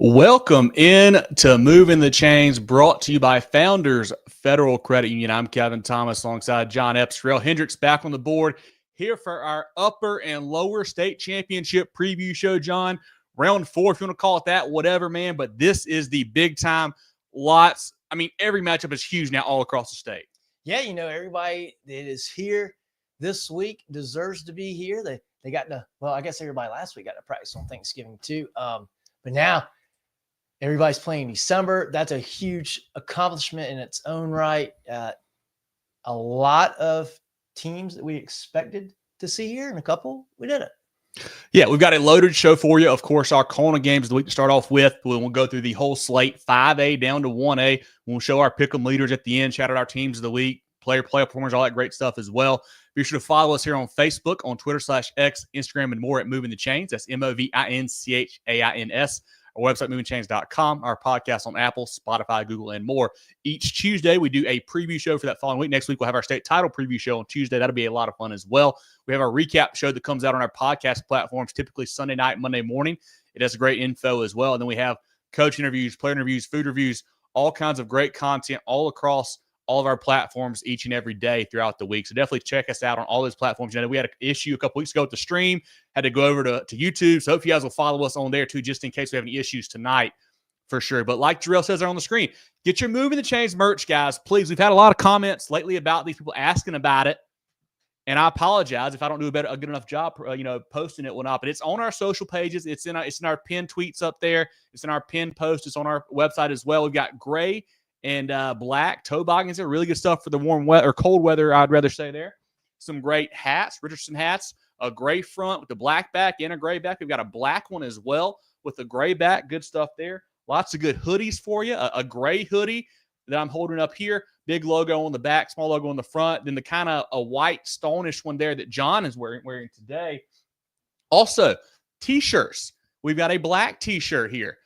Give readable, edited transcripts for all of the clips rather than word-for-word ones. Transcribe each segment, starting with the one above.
Welcome in to Moving the Chains, brought to you by Founders Federal Credit Union. I'm Kevin Thomas alongside John Epps. Jerel, Hendricks back on the board here for our upper and lower state championship preview show, John. Round 4, if you want to call it that, whatever, man. But this is the big time. Every matchup is huge now all across the state. Yeah, everybody that is here this week deserves to be here. They got to, well, I guess everybody last week got to practice on Thanksgiving too. But now everybody's playing December. That's a huge accomplishment in its own right. A lot of teams that we expected to see here, and a couple we didn't. Yeah, we've got a loaded show for you. Of course, our CONA games of the week to start off with. We'll go through the whole slate, 5A down to 1A. We'll show our pick'em leaders at the end, shout out our teams of the week, player performers, all that great stuff as well. Be sure to follow us here on Facebook, on Twitter /X, Instagram, and more at Movin The Chains. That's MOVINCHAINS. Our website, movingchains.com. Our podcast on Apple, Spotify, Google, and more. Each Tuesday, we do a preview show for that following week. Next week, we'll have our state title preview show on Tuesday. That'll be a lot of fun as well. We have our recap show that comes out on our podcast platforms, typically Sunday night, Monday morning. It has great info as well. And then we have coach interviews, player interviews, food reviews, all kinds of great content all across all of our platforms each and every day throughout the week. So definitely check us out on all those platforms. We had an issue a couple weeks ago with the stream, had to go over to YouTube. So hope you guys will follow us on there too, just in case we have any issues tonight for sure. But like Jerel says there on the screen, get your Moving the Chains merch, guys. Please. We've had a lot of comments lately about these people asking about it. And I apologize if I don't do a good enough job, posting it, whatnot. But it's on our social pages. It's in our pinned tweets up there. It's in our pinned post. It's on our website as well. We've got gray and black toboggans are really good stuff for the warm weather or cold weather, I'd rather say there. Some great hats, Richardson hats, a gray front with a black back and a gray back. We've got a black one as well with a gray back. Good stuff there. Lots of good hoodies for you. A gray hoodie that I'm holding up here. Big logo on the back, small logo on the front. Then the kind of a white stonish one there that John is wearing today. Also, T-shirts. We've got a black T-shirt here.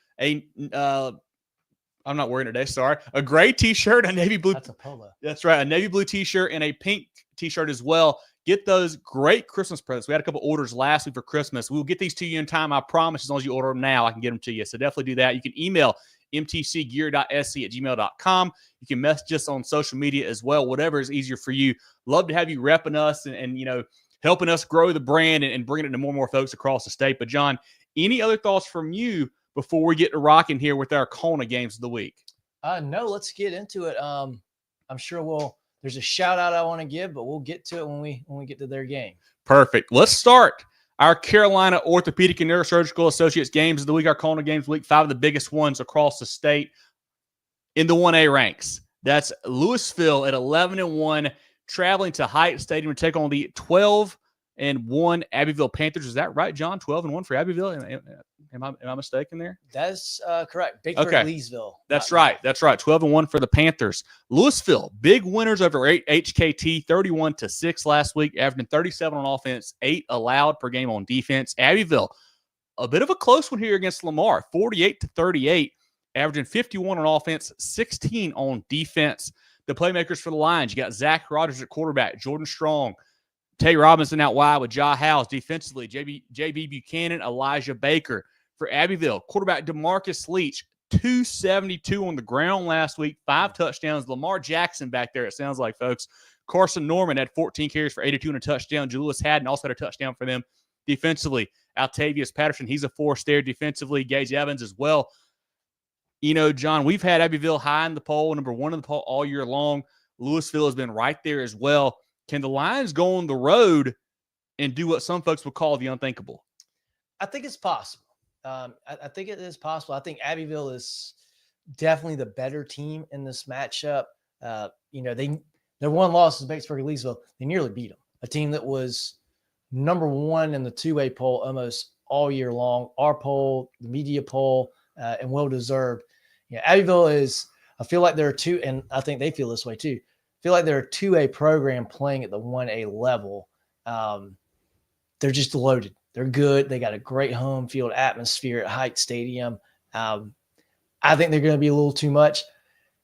I'm not wearing it today, sorry. A gray T-shirt, a navy blue. That's a polo. That's right, a navy blue T-shirt and a pink T-shirt as well. Get those great Christmas presents. We had a couple orders last week for Christmas. We'll get these to you in time, I promise. As long as you order them now, I can get them to you. So definitely do that. You can email mtcgear.sc@gmail.com. You can message us on social media as well, whatever is easier for you. Love to have you repping us and helping us grow the brand and bringing it to more and more folks across the state. But, John, any other thoughts from you before we get to rocking here with our CONA games of the week? No, let's get into it. I'm sure there's a shout out I want to give, but we'll get to it when we get to their game. Perfect. Let's start our Carolina Orthopedic and Neurosurgical Associates games of the week, our CONA games of the week, 5 of the biggest ones across the state in the 1A ranks. That's Lewisville at 11-1, traveling to Hyatt Stadium to take on the 12-1 Abbeville Panthers. Is that right, John? 12-1 for Abbeville? Am I mistaken there? That's correct. Big for Leesville. That's right. That's right. 12-1 for the Panthers. Lewisville, big winners over HKT, 31-6 last week, averaging 37 on offense, 8 allowed per game on defense. Abbeville, a bit of a close one here against Lamar, 48-38, averaging 51 on offense, 16 on defense. The playmakers for the Lions, you got Zach Rogers at quarterback, Jordan Strong, Tay Robinson out wide with Ja House. Defensively, JB Buchanan, Elijah Baker. For Abbeville, quarterback DeMarcus Leach, 272 on the ground last week, 5 touchdowns. Lamar Jackson back there, it sounds like, folks. Carson Norman had 14 carries for 82 and a touchdown. Julius Haddon also had a touchdown for them. Defensively, Altavius Patterson, he's a force there. Defensively, Gage Evans as well. John, we've had Abbeville high in the poll, number 1 in the poll all year long. Lewisville has been right there as well. Can the Lions go on the road and do what some folks would call the unthinkable? I think it's possible. I think it is possible. I think Abbeville is definitely the better team in this matchup. Their one loss is Batesburg-Leesville. They nearly beat them. A team that was number 1 in the 2A poll almost all year long. Our poll, the media poll, and well-deserved. Abbeville is, I feel like they're and I think they feel this way too. I feel like they're a 2A program playing at the 1A level. They're just loaded. They're good. They got a great home field atmosphere at Hyatt Stadium. I think they're going to be a little too much.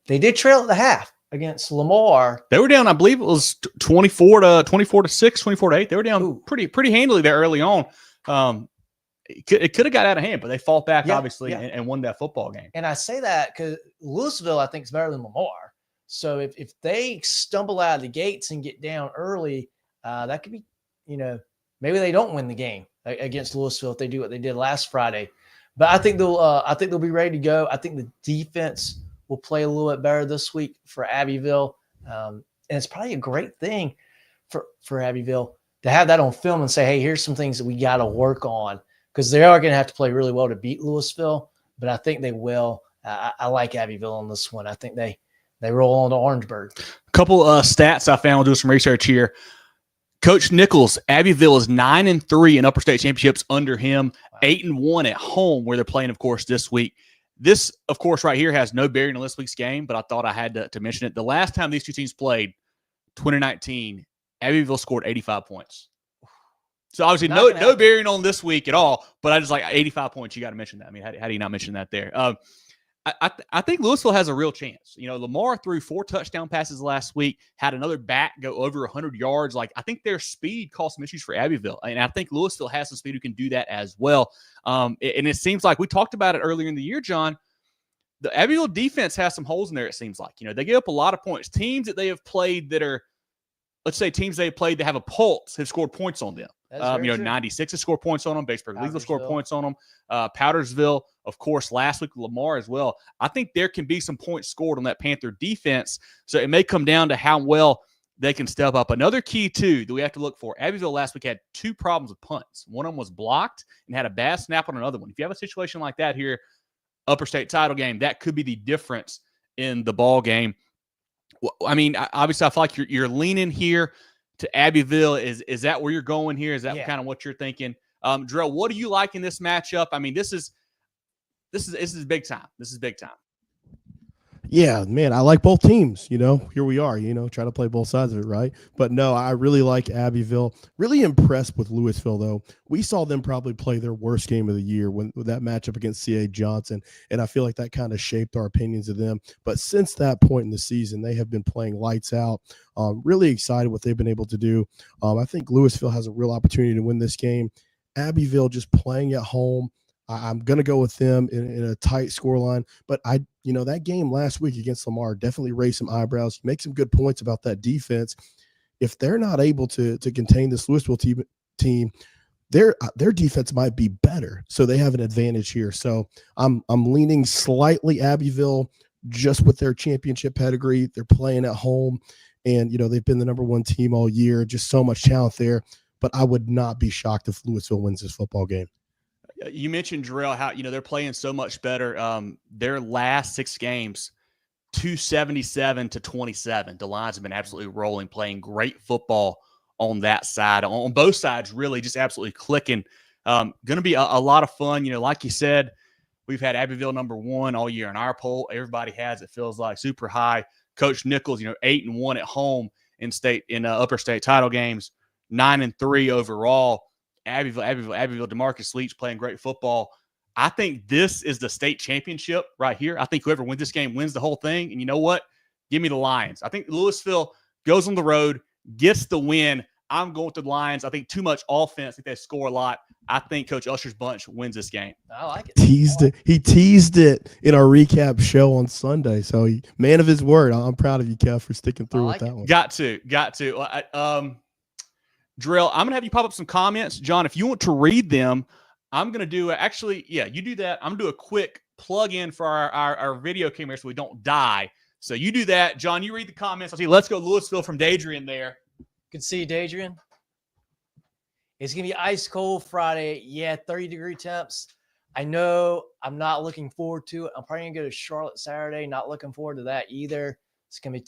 They did trail at the half against Lamar. They were down, I believe it was 24-6, 24-8. They were down pretty handily there early on. it could have got out of hand, but they fought back, Yeah, obviously, yeah. and won that football game. And I say that because Lewisville, I think, is better than Lamar. So if they stumble out of the gates and get down early, that could be, maybe they don't win the game against Lewisville if they do what they did last Friday. But I think they'll be ready to go. I think the defense will play a little bit better this week for Abbeville, and it's probably a great thing for Abbeville to have that on film and say, hey, here's some things that we got to work on, because they are going to have to play really well to beat Lewisville. But I think they will. I like Abbeville on this one. I think they roll on to Orangeburg. A couple stats I found doing some research here. Coach Nichols, Abbeville is 9-3 in upper state championships under him, 8-1 at home, where they're playing, of course, this week. This, of course, right here has no bearing on this week's game, but I thought I had to mention it. The last time these two teams played, 2019, Abbeville scored 85 points. So obviously no bearing on this week at all, but I just like 85 points. You got to mention that. I mean, how do you not mention that there? I think Lewisville has a real chance. Lamar threw 4 touchdown passes last week, had another back go over 100 yards. Like, I think their speed caused some issues for Abbeville, and I think Lewisville has some speed who can do that as well. And it seems like we talked about it earlier in the year, John. The Abbeville defense has some holes in there, it seems like. They give up a lot of points. Teams that they have played that are, let's say, teams they have played that have a pulse have scored points on them. 96 has scored points on them. Batesburg Leesville scored points on them. Powdersville, of course, last week with Lamar as well. I think there can be some points scored on that Panther defense. So it may come down to how well they can step up. Another key, too, that we have to look for. Abbeville last week had 2 problems with punts. One of them was blocked and had a bad snap on another one. If you have a situation like that here, upper state title game, that could be the difference in the ball game. I mean, obviously, I feel like you're leaning here to Abbeville. Is that where you're going here? Is that kind of what you're thinking? Jerel, what do you like in this matchup? I mean, this is big time. This is big time. Yeah, man, I like both teams. Here we are, trying to play both sides of it, right? But no, I really like Abbeville. Really impressed with Lewisville, though. We saw them probably play their worst game of the year with that matchup against C.A. Johnson, and I feel like that kind of shaped our opinions of them. But since that point in the season, they have been playing lights out. Really excited what they've been able to do. I think Lewisville has a real opportunity to win this game. Abbeville just playing at home. I'm going to go with them in a tight scoreline, but that game last week against Lamar definitely raised some eyebrows. You make some good points about that defense. If they're not able to contain this Lewisville team, their defense might be better, so they have an advantage here. So I'm leaning slightly Abbeville just with their championship pedigree. They're playing at home, and they've been the number 1 team all year. Just so much talent there, but I would not be shocked if Lewisville wins this football game. You mentioned, Jerel, how they're playing so much better. Their last 6 games, 277-27. The Lions have been absolutely rolling, playing great football on that side. On both sides, really just absolutely clicking. Going to be a lot of fun. Like you said, we've had Abbeville number 1 all year in our poll. Everybody has, it feels like, super high. Coach Nichols, 8-1 at home in upper state title games, 9-3 overall. Abbeville, DeMarcus Leach playing great football. I think this is the state championship right here. I think whoever wins this game wins the whole thing. And you know what? Give me the Lions. I think Lewisville goes on the road, gets the win. I'm going with the Lions. I think too much offense. I think they score a lot. I think Coach Usher's bunch wins this game. I like it. He teased it in our recap show on Sunday. So man of his word. I'm proud of you, Kev, for sticking through with that one. Got to. Jerel, I'm going to have you pop up some comments. John, if you want to read them, I'm going to do you do that. I'm going to do a quick plug-in for our video camera so we don't die. So you do that. John, you read the comments. I'll see. Let's go Lewisville from Dadrian there. Good to see you, Dadrian. It's going to be ice cold Friday. Yeah, 30-degree temps. I know I'm not looking forward to it. I'm probably going to go to Charlotte Saturday. Not looking forward to that either. It's going to be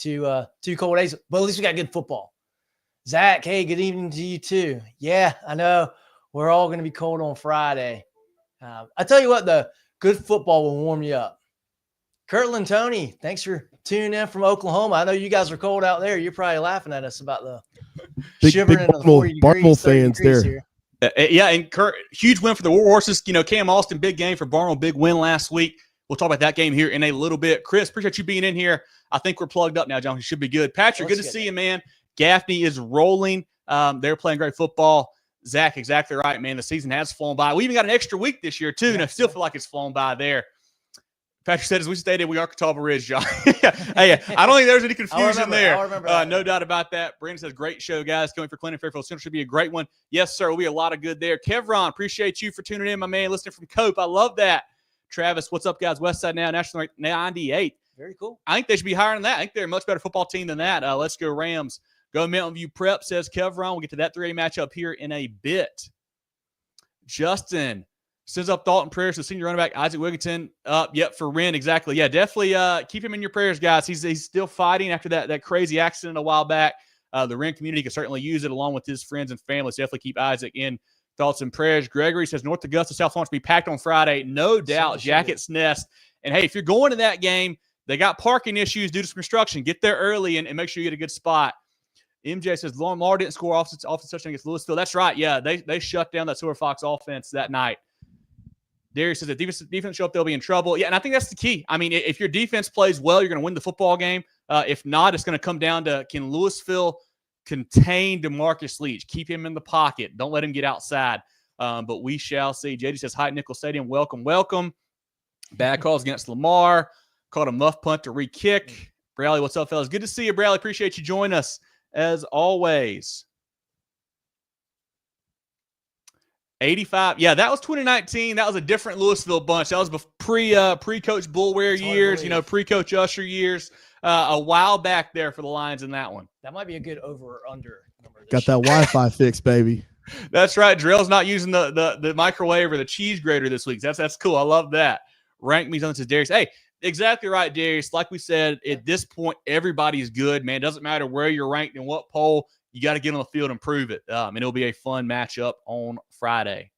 two cold days, but at least we got good football. Zach, hey, good evening to you too. Yeah, I know we're all going to be cold on Friday. I tell you what, the good football will warm you up. Kirtland Tony, thanks for tuning in from Oklahoma. I know you guys are cold out there. You're probably laughing at us about the shivering in the 40 Barnwell degrees, fans there. Here. Yeah, and Kurt, huge win for the War Horses. Cam Austin, big game for Barnwell, big win last week. We'll talk about that game here in a little bit. Chris, appreciate you being in here. I think we're plugged up now, John. You should be good. Patrick, good to see you, man. Gaffney is rolling. They're playing great football. Zach, exactly right, man. The season has flown by. We even got an extra week this year, too, and I still feel like it's flown by there. Patrick said, as we stated, we are Catawba Ridge, John. Hey, I don't think there's any confusion there. I'll remember that. No doubt about that. Brandon says, great show, guys. Coming for Clinton Fairfield Central should be a great one. Yes, sir. Will be a lot of good there. Kevron, appreciate you for tuning in, my man. Listening from Cope. I love that. Travis, what's up, guys? Westside now, national 98. Very cool. I think they should be higher than that. I think they're a much better football team than that. Let's go Rams. Go Mountain View Prep, says Kevron. We'll get to that 3A matchup here in a bit. Justin sends up thought and prayers to senior running back Isaac Wigginton. Yep, for Wren, exactly. Yeah, definitely keep him in your prayers, guys. He's still fighting after that crazy accident a while back. The Wren community can certainly use it along with his friends and family. So definitely keep Isaac in thoughts and prayers. Gregory says North Augusta, South Florence will be packed on Friday. No doubt. Jackets Nest. And, hey, if you're going to that game, they got parking issues due to some construction. Get there early and make sure you get a good spot. MJ says Lamar didn't score off touchdown against Lewisville. That's right. Yeah, they shut down that Silver Fox offense that night. Darius says if defense show up, they'll be in trouble. Yeah, and I think that's the key. I mean, if your defense plays well, you're going to win the football game. If not, it's going to come down to can Lewisville contain DeMarcus Leach, keep him in the pocket, don't let him get outside. But we shall see. JD says hi, Nickel Stadium. Welcome. Bad calls against Lamar. Caught a muff punt to re-kick. Bradley, what's up, fellas? Good to see you, Bradley. Appreciate you joining us as always. 85. Yeah, that was 2019. That was a different Lewisville bunch. That was pre-Coach Bullware years, pre-Coach Usher years. A while back there for the Lions in that one. That might be a good over or under number. Got that Wi-Fi fix, baby. That's right. Jerel's not using the microwave or the cheese grater this week. That's cool. I love that. Rank me on, says Darius. Hey, exactly right, Darius. Like we said, at this point, everybody's good, man. Doesn't matter where you're ranked in what poll. You got to get on the field and prove it. And it'll be a fun matchup on Friday.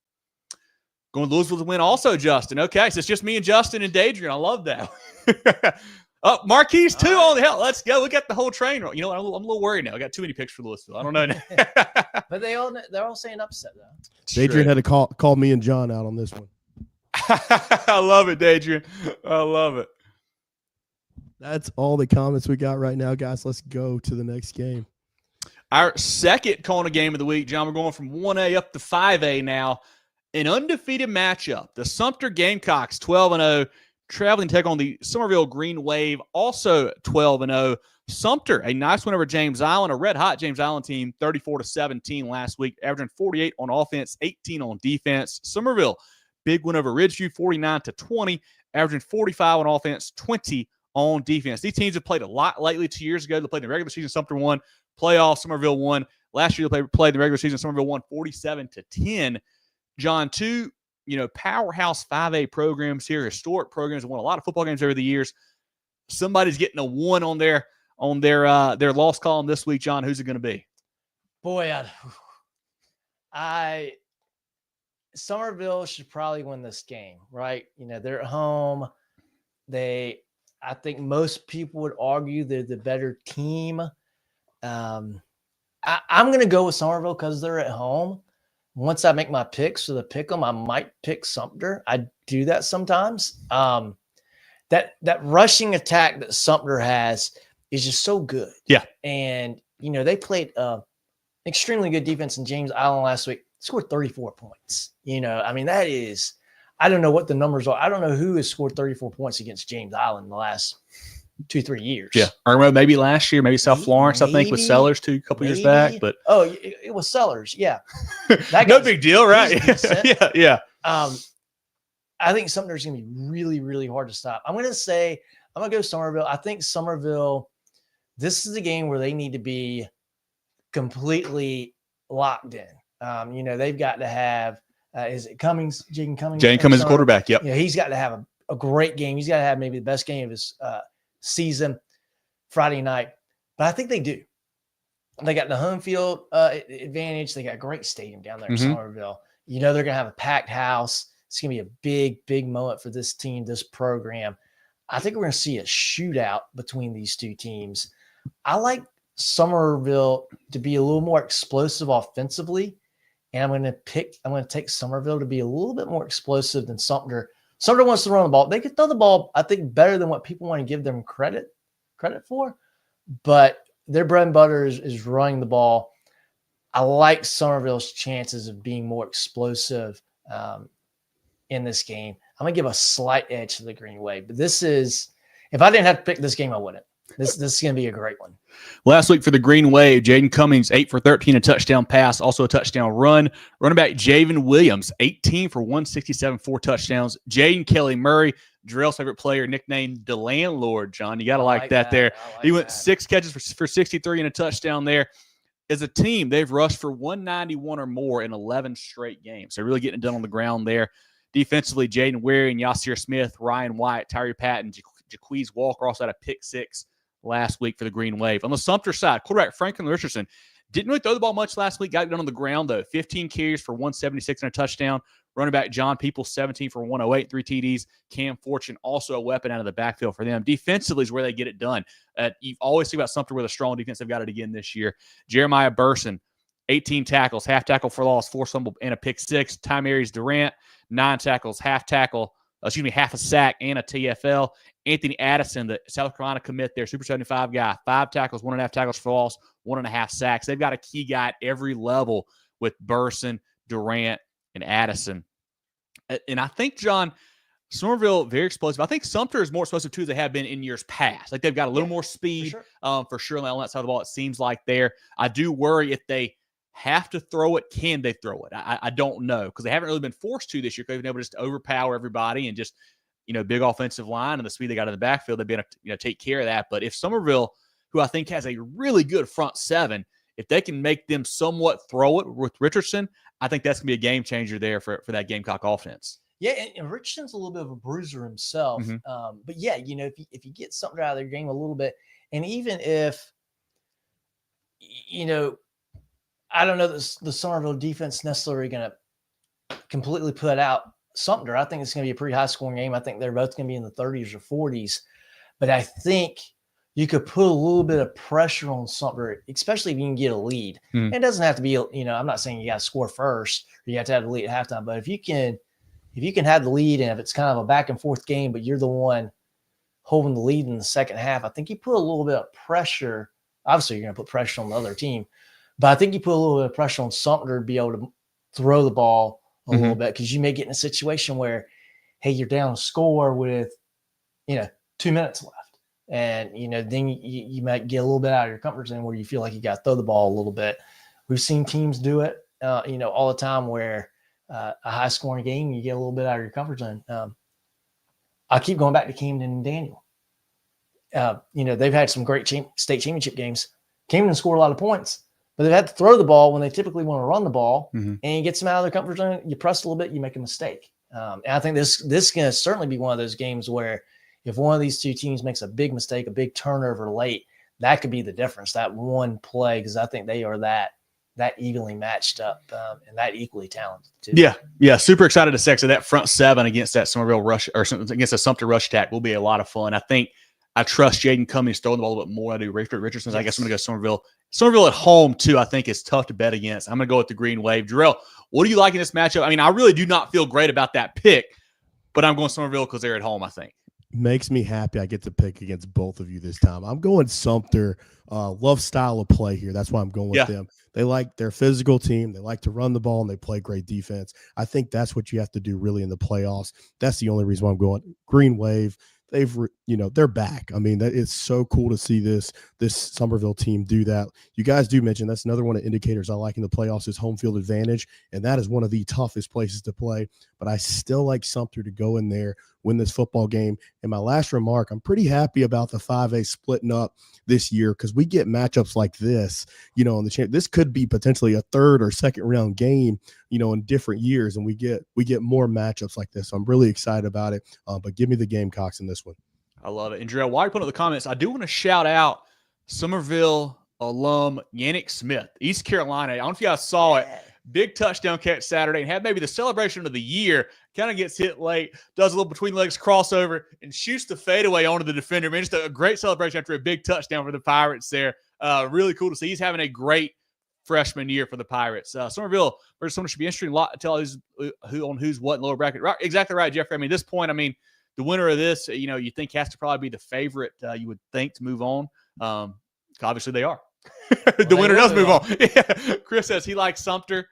Going to Lewisville to win also, Justin. Okay, so it's just me and Justin and Dadrian. I love that. Marquise, too, on the hell. Let's go. We got the whole train. You know what? I'm a little worried now. I got too many picks for Lewisville. I don't know. But they're all saying upset, though. Dadrian had to call me and John out on this one. I love it, Dadrian. I love it. That's all the comments we got right now, guys. Let's go to the next game. Our second CONA game of the week, John. We're going from 1A up to 5A now. An undefeated matchup. The Sumter Gamecocks, 12-0, traveling to take on the Summerville Green Wave, also 12-0. Sumter, a nice win over James Island, a red-hot James Island team, 34-17 last week, averaging 48 on offense, 18 on defense. Summerville, big win over Ridgeview, 49-20, averaging 45 on offense, 20 on defense. These teams have played a lot lately. 2 years ago, they played in the regular season. Sumter won. Playoff, Summerville won. Last year, they played the regular season. Summerville won 47-10. John, two, powerhouse 5A programs here, historic programs that won a lot of football games over the years. Somebody's getting a 1 on their loss column this week, John. Who's it going to be? Boy, Summerville should probably win this game, right? They're at home. I think most people would argue they're the better team. I'm going to go with Summerville because they're at home. Once I make my picks for the pick 'em, I might pick Sumter. I do that sometimes. That rushing attack that Sumter has is just so good. Yeah. And, they played extremely good defense in James Island last week. Scored 34 points. That is – I don't know what the numbers are. I don't know who has scored 34 points against James Island in the last 2-3 years. Yeah. Irmo maybe last year, maybe South Florence, I think, with Sellers too, a couple years back. But it was Sellers. Yeah. No big deal, right? Yeah. I think Sumter's going to be really, really hard to stop. I'm going to go Summerville. I think Summerville, this is a game where they need to be completely locked in. They've got to have, is it Cummings? Jaden Cummings? Jaden Cummings is quarterback, yep. Yeah, he's got to have a great game. He's got to have maybe the best game of his season Friday night. But I think they do. They got the home field advantage. They got a great stadium down there in Summerville. They're going to have a packed house. It's going to be a big, big moment for this team, this program. I think we're going to see a shootout between these two teams. I like Summerville to be a little more explosive offensively. And I'm going to take Summerville to be a little bit more explosive than Sumter. Sumter wants to run the ball. They can throw the ball, I think, better than what people want to give them credit for. But their bread and butter is running the ball. I like Summerville's chances of being more explosive in this game. I'm going to give a slight edge to the Green Wave. But this is, if I didn't have to pick this game, I wouldn't. This is going to be a great one. Last week for the Green Wave, Jaden Cummings, 8 for 13, a touchdown pass, also a touchdown run. Running back Javen Williams, 18 for 167, 4 touchdowns. Jaden Kelly Murray, Jerel's favorite player, nicknamed the Landlord, John. You got to like that there. He went 6 catches for 63 and a touchdown there. As a team, they've rushed for 191 or more in 11 straight games. They're really getting it done on the ground there. Defensively, Jaden Weary and Yasir Smith, Ryan White, Tyree Patton, Jaquez Walker also had a pick 6 last week for the Green Wave. On the Sumter side, quarterback Franklin Richardson didn't really throw the ball much last week. Got it done on the ground, though. 15 carries for 176 and a touchdown. Running back John Peoples, 17 for 108, 3 TDs. Cam Fortune, also a weapon out of the backfield for them. Defensively is where they get it done. You always think about Sumter with a strong defense. They've got it again this year. Jeremiah Burson, 18 tackles, half tackle for loss, 4 fumble, and a pick 6. Tymaries Durant, 9 tackles, half a sack, and a TFL. Anthony Addison, the South Carolina commit there, Super 75 guy, 5 tackles, 1.5 tackles for loss, 1.5 sacks. They've got a key guy at every level with Burson, Durant, and Addison. And I think, John, Somerville, very explosive. I think Sumter is more explosive, too, as they have been in years past. Like, they've got a little more speed for sure on that side of the ball, it seems like there. I do worry if they have to throw it, can they throw it? I don't know, because they haven't really been forced to this year. They've been able to just overpower everybody and just, big offensive line and the speed they got in the backfield, they've been able to, take care of that. But if Somerville, who I think has a really good front 7, if they can make them somewhat throw it with Richardson, I think that's going to be a game changer there for that Gamecock offense. Yeah, and Richardson's a little bit of a bruiser himself. Mm-hmm. But yeah, if you get something out of their game a little bit, and even if, I don't know that the Somerville defense necessarily going to completely put out Sumter. I think it's going to be a pretty high scoring game. I think they're both going to be in the 30s or 40s. But I think you could put a little bit of pressure on Sumter, especially if you can get a lead. It doesn't have to be, I'm not saying you got to score first or you have to have the lead at halftime. But if you can have the lead, and if it's kind of a back and forth game, but you're the one holding the lead in the second half, I think you put a little bit of pressure. Obviously, you're going to put pressure on the other team. But I think you put a little bit of pressure on Sumter to be able to throw the ball a little bit, because you may get in a situation where, hey, you're down a score with, 2 minutes left. And, then you might get a little bit out of your comfort zone where you feel like you got to throw the ball a little bit. We've seen teams do it, all the time, where a high scoring game, you get a little bit out of your comfort zone. I keep going back to Camden and Daniel. They've had some great state championship games. Camden scored a lot of points, but they've had to throw the ball when they typically want to run the ball, and you get them out of their comfort zone. You press a little bit, you make a mistake. And I think this is going to certainly be one of those games where if one of these two teams makes a big mistake, a big turnover late, that could be the difference, that one play, because I think they are that evenly matched up and that equally talented too. Yeah. Super excited to see that front 7 against that Somerville rush, or against a Sumter rush attack, will be a lot of fun. I trust Jaden Cummings throwing the ball a little bit more. I do Richardson. Yes. I guess I'm going to go Somerville. Somerville at home, too, I think is tough to bet against. I'm going to go with the Green Wave. Jerel, what do you like in this matchup? I mean, I really do not feel great about that pick, but I'm going Somerville because they're at home, I think. Makes me happy I get to pick against both of you this time. I'm going Sumter. Love style of play here. That's why I'm going with them. They like their physical team. They like to run the ball, and they play great defense. I think that's what you have to do really in the playoffs. That's the only reason why I'm going Green Wave. They're back. I mean, it's so cool to see this Somerville team do that. You guys do mention that's another one of the indicators I like in the playoffs is home field advantage, and that is one of the toughest places to play. But I still like Sumter to go in there, win this football game. And my last remark, I'm pretty happy about the 5A splitting up this year, because we get matchups like this, in the this could be potentially a 3rd or 2nd round game, in different years, and we get more matchups like this. So I'm really excited about it. But give me the Gamecocks in this one. I love it. And Jerel, while you're putting up the comments, I do want to shout out Somerville alum Yannick Smith, East Carolina. I don't know if you guys saw it. Big touchdown catch Saturday, and had maybe the celebration of the year. Kind of gets hit late, does a little between legs crossover, and shoots the fadeaway onto the defender. Man, just a great celebration after a big touchdown for the Pirates there. Really cool to see. He's having a great freshman year for the Pirates. Somerville versus Sumter should be interesting. A lot to tell who's what in lower bracket. Right, exactly right, Jeffrey. I mean, at this point, the winner of this, you think has to probably be the favorite. You would think to move on. Obviously, they are. The winner does move on. Yeah. Chris says he likes Sumter.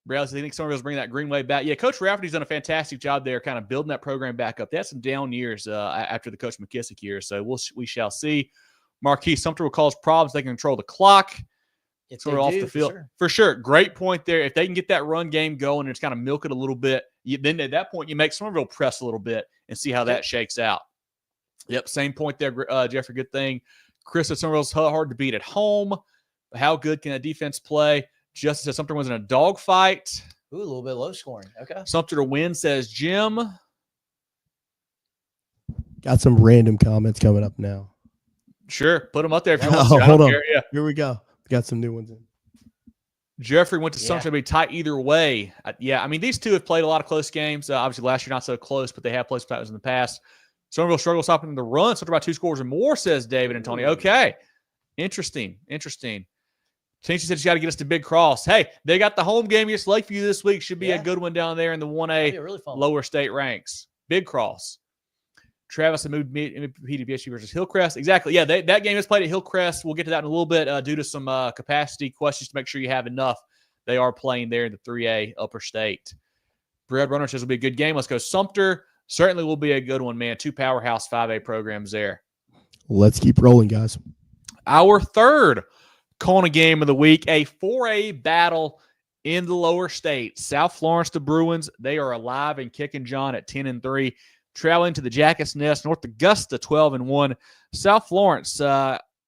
Brad says he thinks Summerville's bringing that Greenway back. Yeah, Coach Rafferty's done a fantastic job there, kind of building that program back up. They had some down years after the Coach McKissick years, so we shall see. Marquis, Sumter will cause problems. They can control the clock. Sort of off the field. For sure. Great point there. If they can get that run game going and just kind of milk it a little bit, then at that point you make Summerville press a little bit and see how that shakes out. Yep, same point there, Jeffrey. Good thing. Chris said Summerville's hard to beat at home. How good can a defense play? Justin says Sumter was in a dogfight. Ooh, a little bit low scoring. Okay. Sumter to win, says Jim. Got some random comments coming up now. Sure. Put them up there if you want to. Hold on. Yeah. Here we go. Got some new ones in. Jeffrey went to Sumter to be tight either way. I mean, these two have played a lot of close games. Obviously, last year not so close, but they have played some in the past. Summerville struggles stopping the run. Sumter by 2 scores or more, says David and Tony. Okay. Interesting. Tinky said she's got to get us to Big Cross. Hey, they got the home game against Lakeview this week. Should be a good one down there in the 1A really lower state ranks. Big Cross. Travis moved PDBSU versus Hillcrest. Exactly. Yeah, that game is played at Hillcrest. We'll get to that in a little bit due to some capacity questions to make sure you have enough. They are playing there in the 3A upper state. Brad Runner says it'll be a good game. Let's go Sumter. Certainly will be a good one, man. 2 powerhouse 5A programs there. Let's keep rolling, guys. Our third CONA game of the week, a 4A battle in the lower state. South Florence, the Bruins, they are alive and kicking, John, at 10-3. Traveling to the Jackass Nest, North Augusta, 12-1. South Florence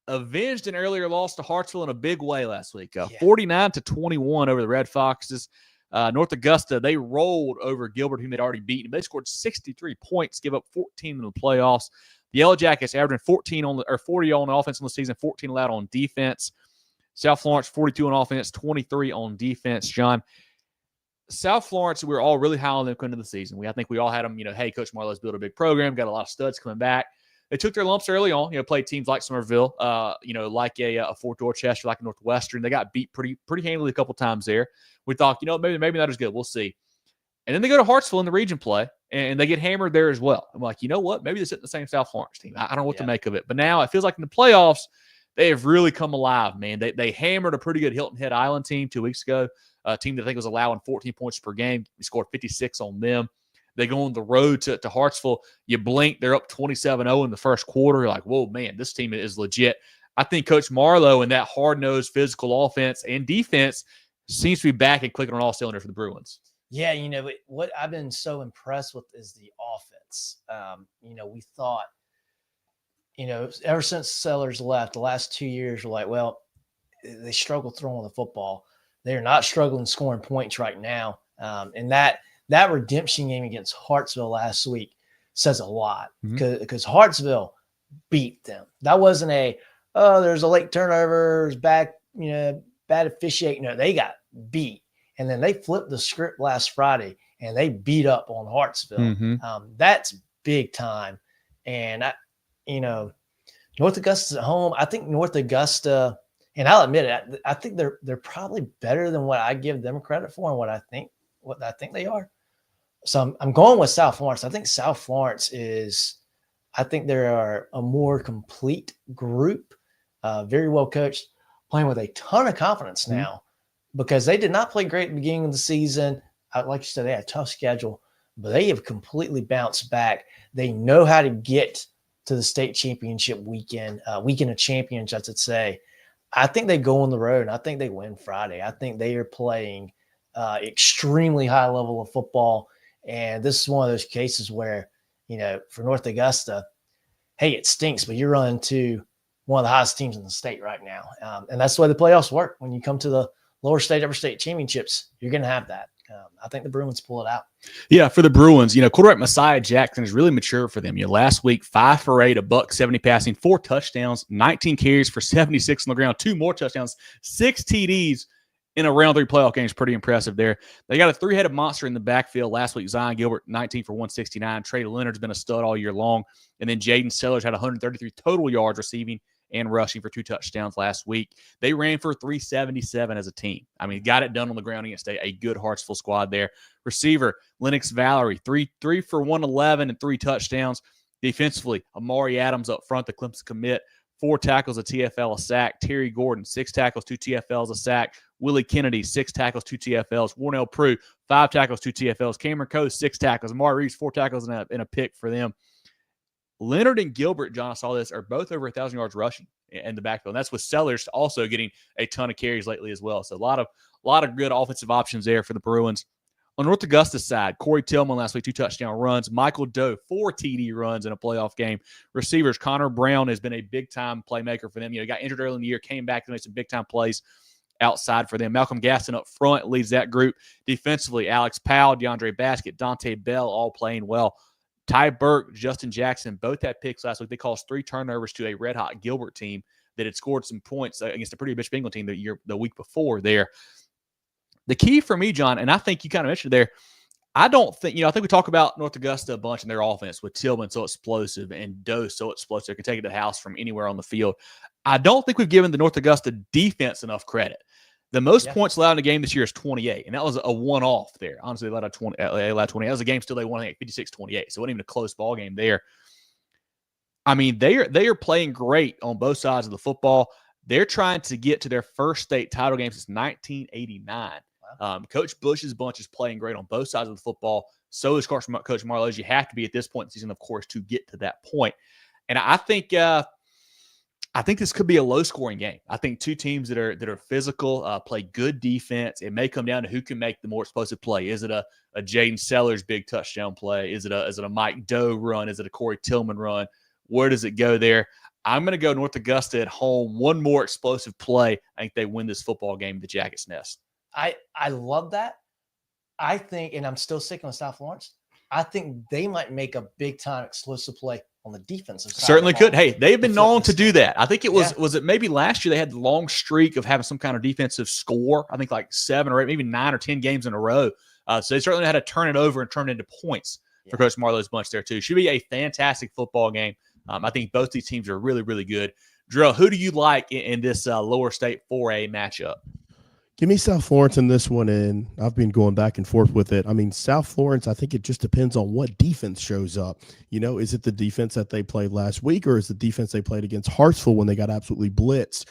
avenged an earlier loss to Hartsville in a big way last week, 49-21 over the Red Foxes. North Augusta, they rolled over Gilbert, whom they'd already beaten. They scored 63 points, give up 14 in the playoffs. The Yellow Jackets averaging 40 on offense on the season, 14 allowed on defense. South Florence, 42 on offense, 23 on defense, John. South Florence, we were all really high on them coming into the season. I think we all had them, hey, Coach Marlowe's built a big program, got a lot of studs coming back. They took their lumps early on, played teams like Summerville, like a Fort Dorchester, like a Northwestern. They got beat pretty handily a couple times there. We thought, maybe not as good. We'll see. And then they go to Hartsville in the region play, and they get hammered there as well. I'm like, you know what? Maybe this isn't the same South Florence team. I don't know what to make of it. But now it feels like in the playoffs, they have really come alive, man. They hammered a pretty good Hilton Head Island team 2 weeks ago, a team that I think was allowing 14 points per game. We scored 56 on them. They go on the road to Hartsville. You blink, they're up 27-0 in the first quarter. You're like, whoa, man, this team is legit. I think Coach Marlowe and that hard-nosed physical offense and defense seems to be back and clicking on all cylinders for the Bruins. Yeah, what I've been so impressed with is the offense. We thought, ever since Sellers left, the last 2 years, we're like, well, they struggle throwing the football. They're not struggling scoring points right now. And that redemption game against Hartsville last week says a lot because Hartsville beat them. That wasn't there's a late turnovers, bad officiating. No, they got beat. And then they flipped the script last Friday and they beat up on Hartsville. That's big time. And North Augusta's at home. I think North Augusta, and I'll admit it, I think they're probably better than what I give them credit for and what I think they are. So I'm going with South Florence. I think South Florence they're a more complete group, very well coached, playing with a ton of confidence now because they did not play great at the beginning of the season. Like you said, they had a tough schedule, but they have completely bounced back. They know how to get to the state championship weekend of champions, I should say. I think they go on the road, and I think they win Friday. I think they are playing extremely high level of football, and this is one of those cases where, for North Augusta, hey, it stinks, but you're running to one of the hottest teams in the state right now, and that's the way the playoffs work. When you come to the lower state, upper state championships, you're going to have that. I think the Bruins pull it out. Yeah, for the Bruins, quarterback Messiah Jackson is really mature for them. Last week, 5 for 8, $170 passing, 4 touchdowns, 19 carries for 76 on the ground, 2 more touchdowns, 6 TDs in a round 3 playoff game is pretty impressive there. They got a 3-headed monster in the backfield last week. Zion Gilbert, 19 for 169. Trey Leonard's been a stud all year long. And then Jaden Sellers had 133 total yards receiving and rushing for 2 touchdowns last week. They ran for 377 as a team. I mean, got it done on the ground against a good Hartsville squad there. Receiver, Lennox Valerie, 3 for 111 and 3 touchdowns. Defensively, Amari Adams up front, the Clemson commit, 4 tackles, a TFL, a sack. Terry Gordon, 6 tackles, 2 TFLs, a sack. Willie Kennedy, 6 tackles, 2 TFLs. Warnell Prue, 5 tackles, 2 TFLs. Cameron Coe, 6 tackles. Amari Reeves, 4 tackles and a pick for them. Leonard and Gilbert, John, I saw this, are both over 1,000 yards rushing in the backfield. And that's with Sellers also getting a ton of carries lately as well. So a lot of good offensive options there for the Bruins. On North Augusta's side, Corey Tillman last week, 2 touchdown runs. Michael Doe, 4 TD runs in a playoff game. Receivers, Connor Brown has been a big-time playmaker for them. He got injured early in the year, came back and made some big-time plays outside for them. Malcolm Gaston up front leads that group. Defensively, Alex Powell, DeAndre Baskett, Dante Bell all playing well. Ty Burke, Justin Jackson, both had picks last week. They caused 3 turnovers to a red-hot Gilbert team that had scored some points against a pretty bitch Bengal team the week before there. The key for me, John, and I think you kind of mentioned there, I think we talk about North Augusta a bunch in their offense with Tillman so explosive and Doe so explosive. They can take it to the house from anywhere on the field. I don't think we've given the North Augusta defense enough credit. The most points allowed in the game this year is 28, and that was a one-off there. Honestly, they allowed 20. That was a game still they won, I think, 56-28, so it wasn't even a close ball game there. I mean, they are playing great on both sides of the football. They're trying to get to their first state title game since 1989. Coach Bush's bunch is playing great on both sides of the football. So is Coach Marlowe's. You have to be at this point in the season, of course, to get to that point. And I think this could be a low-scoring game. I think 2 teams that are physical, play good defense. It may come down to who can make the more explosive play. Is it a Jaden Sellers big touchdown play? Is it a Mike Doe run? Is it a Corey Tillman run? Where does it go there? I'm going to go North Augusta at home. One more explosive play. I think they win this football game, the Jackets Nest. I love that. I think, and I'm still sticking with South Florence, I think they might make a big-time explosive play on the defensive side. Certainly could. Hey, they've been known to do that. I think it was it maybe last year they had the long streak of having some kind of defensive score. I think like 7 or 8, maybe 9 or 10 games in a row. So they certainly had to turn it over and turn it into points for Coach Marlowe's bunch there too. Should be a fantastic football game. I think both these teams are really, really good. Jerel, who do you like in this lower state 4A matchup? Give me South Florence in this one, and I've been going back and forth with it. I mean, South Florence, I think it just depends on what defense shows up. Is it the defense that they played last week, or is the defense they played against Hartsville when they got absolutely blitzed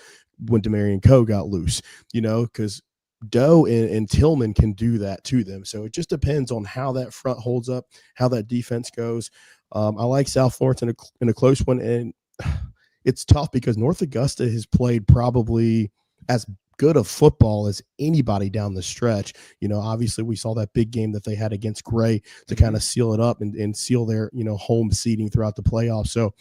when Demarion Coe got loose? Because Doe and Tillman can do that to them. So it just depends on how that front holds up, how that defense goes. I like South Florence in a close one, and it's tough because North Augusta has played probably as good of football as anybody down the stretch. Obviously we saw that big game that they had against Gray to kind of seal it up and seal their, home seeding throughout the playoffs. So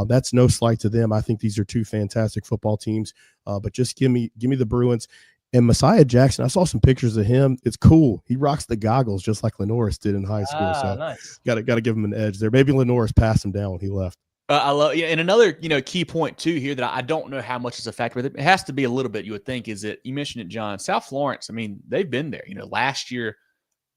that's no slight to them. I think these are 2 fantastic football teams. But just give me the Bruins. And Messiah Jackson, I saw some pictures of him. It's cool. He rocks the goggles just like Lenoris did in high school. So nice. Got to give him an edge there. Maybe Lenoris passed him down when he left. I love, and another, key point too here that I don't know how much is a factor with it. It has to be a little bit, you would think, is that you mentioned it, John. South Florence, I mean, they've been there. Last year,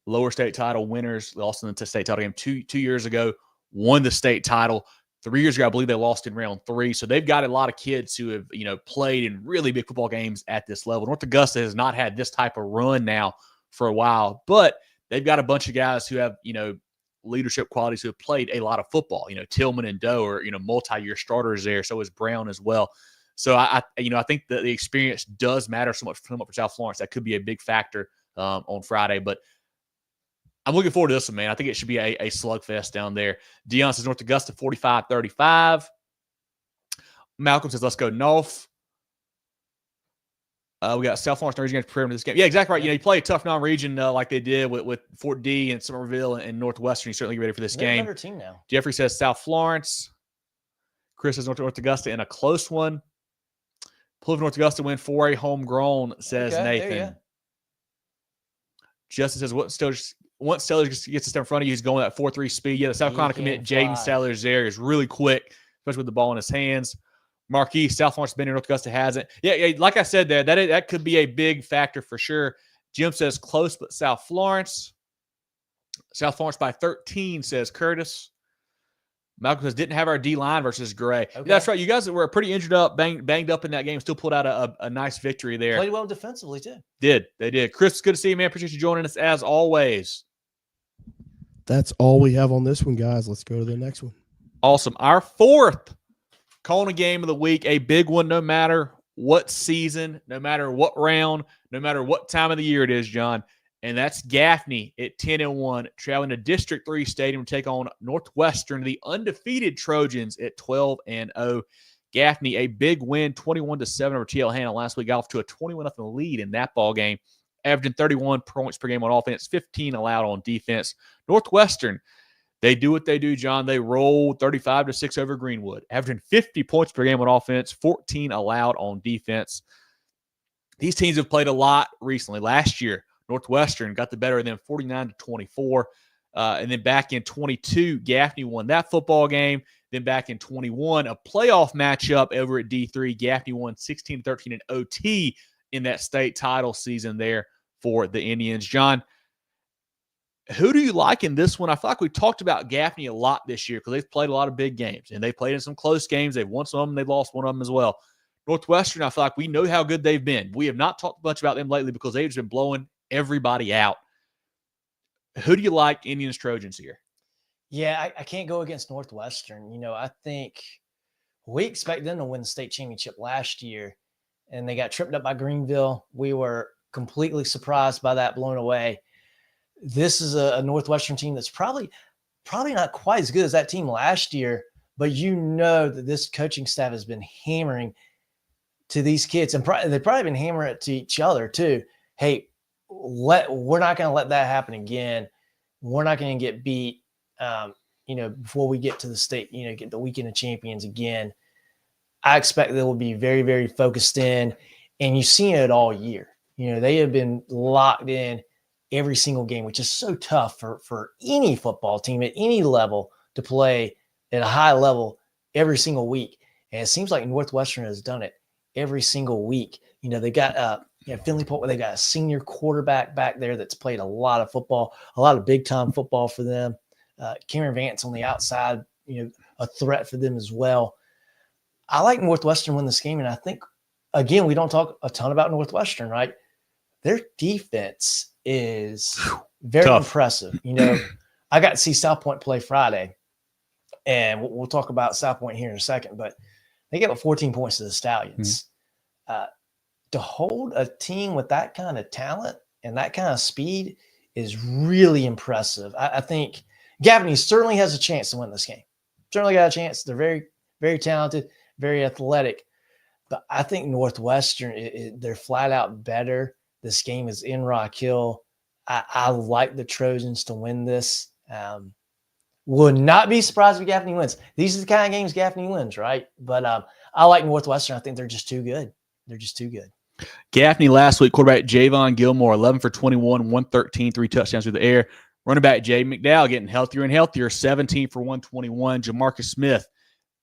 lower state title winners, lost in the state title game 2 years ago, won the state title. 3 years ago, I believe they lost in round 3. So they've got a lot of kids who have, played in really big football games at this level. North Augusta has not had this type of run now for a while, but they've got a bunch of guys who have, leadership qualities who have played a lot of football. Tillman and Doe are, multi-year starters there. So is Brown as well. So I think that the experience does matter so much for South Florence. That could be a big factor on Friday, but I'm looking forward to this one, man. I think it should be a slugfest down there. Dion says North Augusta 45-35. Malcolm says, let's go North. We got South Florence region preparing for this game. Yeah, exactly right. You play a tough non-region like they did with Fort D and Summerville and Northwestern. You certainly get ready for this game. They're a better team now. Jeffrey says South Florence. Chris says North Augusta in a close one. Plymouth North Augusta win 4A homegrown, says Nathan. Justin says once Sellers gets a step in front of you, he's going at 4.3 speed. Yeah, the South Carolina commit Jaden Sellers there is really quick, especially with the ball in his hands. Marquis, South Florence been in, North Augusta hasn't. Yeah, like I said there, that could be a big factor for sure. Jim says close, but South Florence. South Florence by 13, says Curtis. Malcolm says didn't have our D-line versus Gray. Okay. Yeah, that's right. You guys were pretty injured up, banged up in that game. Still pulled out a nice victory there. Played well defensively, too. They did. Chris, good to see you, man. Appreciate you joining us as always. That's all we have on this one, guys. Let's go to the next one. Awesome. Our 4th CONA game of the week, a big one no matter what season, no matter what round, no matter what time of the year it is, John. And that's Gaffney at 10-1, traveling to District 3 Stadium to take on Northwestern, the undefeated Trojans at 12-0. Gaffney, a big win, 21-7 over Belton-Honea last week, got off to a 21-0 lead in that ball game, averaging 31 points per game on offense, 15 allowed on defense. Northwestern, they do what they do, John. They rolled 35-6 over Greenwood, averaging 50 points per game on offense, 14 allowed on defense. These teams have played a lot recently. Last year, Northwestern got the better of them 49-24. And then back in 22, Gaffney won that football game. Then back in 21, a playoff matchup over at D3. Gaffney won 16-13 in OT in that state title season there for the Indians. John, who do you like in this one? I feel like we talked about Gaffney a lot this year because they've played a lot of big games, and they've played in some close games. They've won some of them. They've lost one of them as well. Northwestern, I feel like we know how good they've been. We have not talked much about them lately because they've just been blowing everybody out. Who do you like, Indians, Trojans here? Yeah, I can't go against Northwestern. You know, I think we expect them to win the state championship last year, and they got tripped up by Greenville. We were completely surprised by that, blown away. This is a Northwestern team that's probably not quite as good as that team last year, but you know that this coaching staff has been hammering to these kids, and they've probably been hammering it to each other too. Hey, we're not going to let that happen again. We're not going to get beat, before we get to the state, get the weekend of champions again. I expect they will be very, very focused in, and you've seen it all year. They have been locked in every single game, which is so tough for any football team at any level to play at a high level every single week. And it seems like Northwestern has done it every single week. They got Finley Pointe, they got a senior quarterback back there that's played a lot of football, a lot of big time football for them. Cameron Vance on the outside, a threat for them as well. I like Northwestern win this game, and I think, again, we don't talk a ton about Northwestern, right? Their defense is very impressive. I got to see South Pointe play Friday, and we'll talk about South Pointe here in a second, but they gave up 14 points to the Stallions. To hold a team with that kind of talent and that kind of speed is really impressive. I think Gaffney certainly has a chance to win this game. Certainly got a chance. They're very, very talented, very athletic. But I think Northwestern, they're flat out better. This game is in Rock Hill. I like the Trojans to win this. Would not be surprised if Gaffney wins. These are the kind of games Gaffney wins, right? But I like Northwestern. I think they're just too good. They're just too good. Gaffney last week, quarterback Javon Gilmore, 11 for 21, 113, 3 touchdowns through the air. Running back Jay McDowell getting healthier and healthier, 17 for 121. Jamarcus Smith,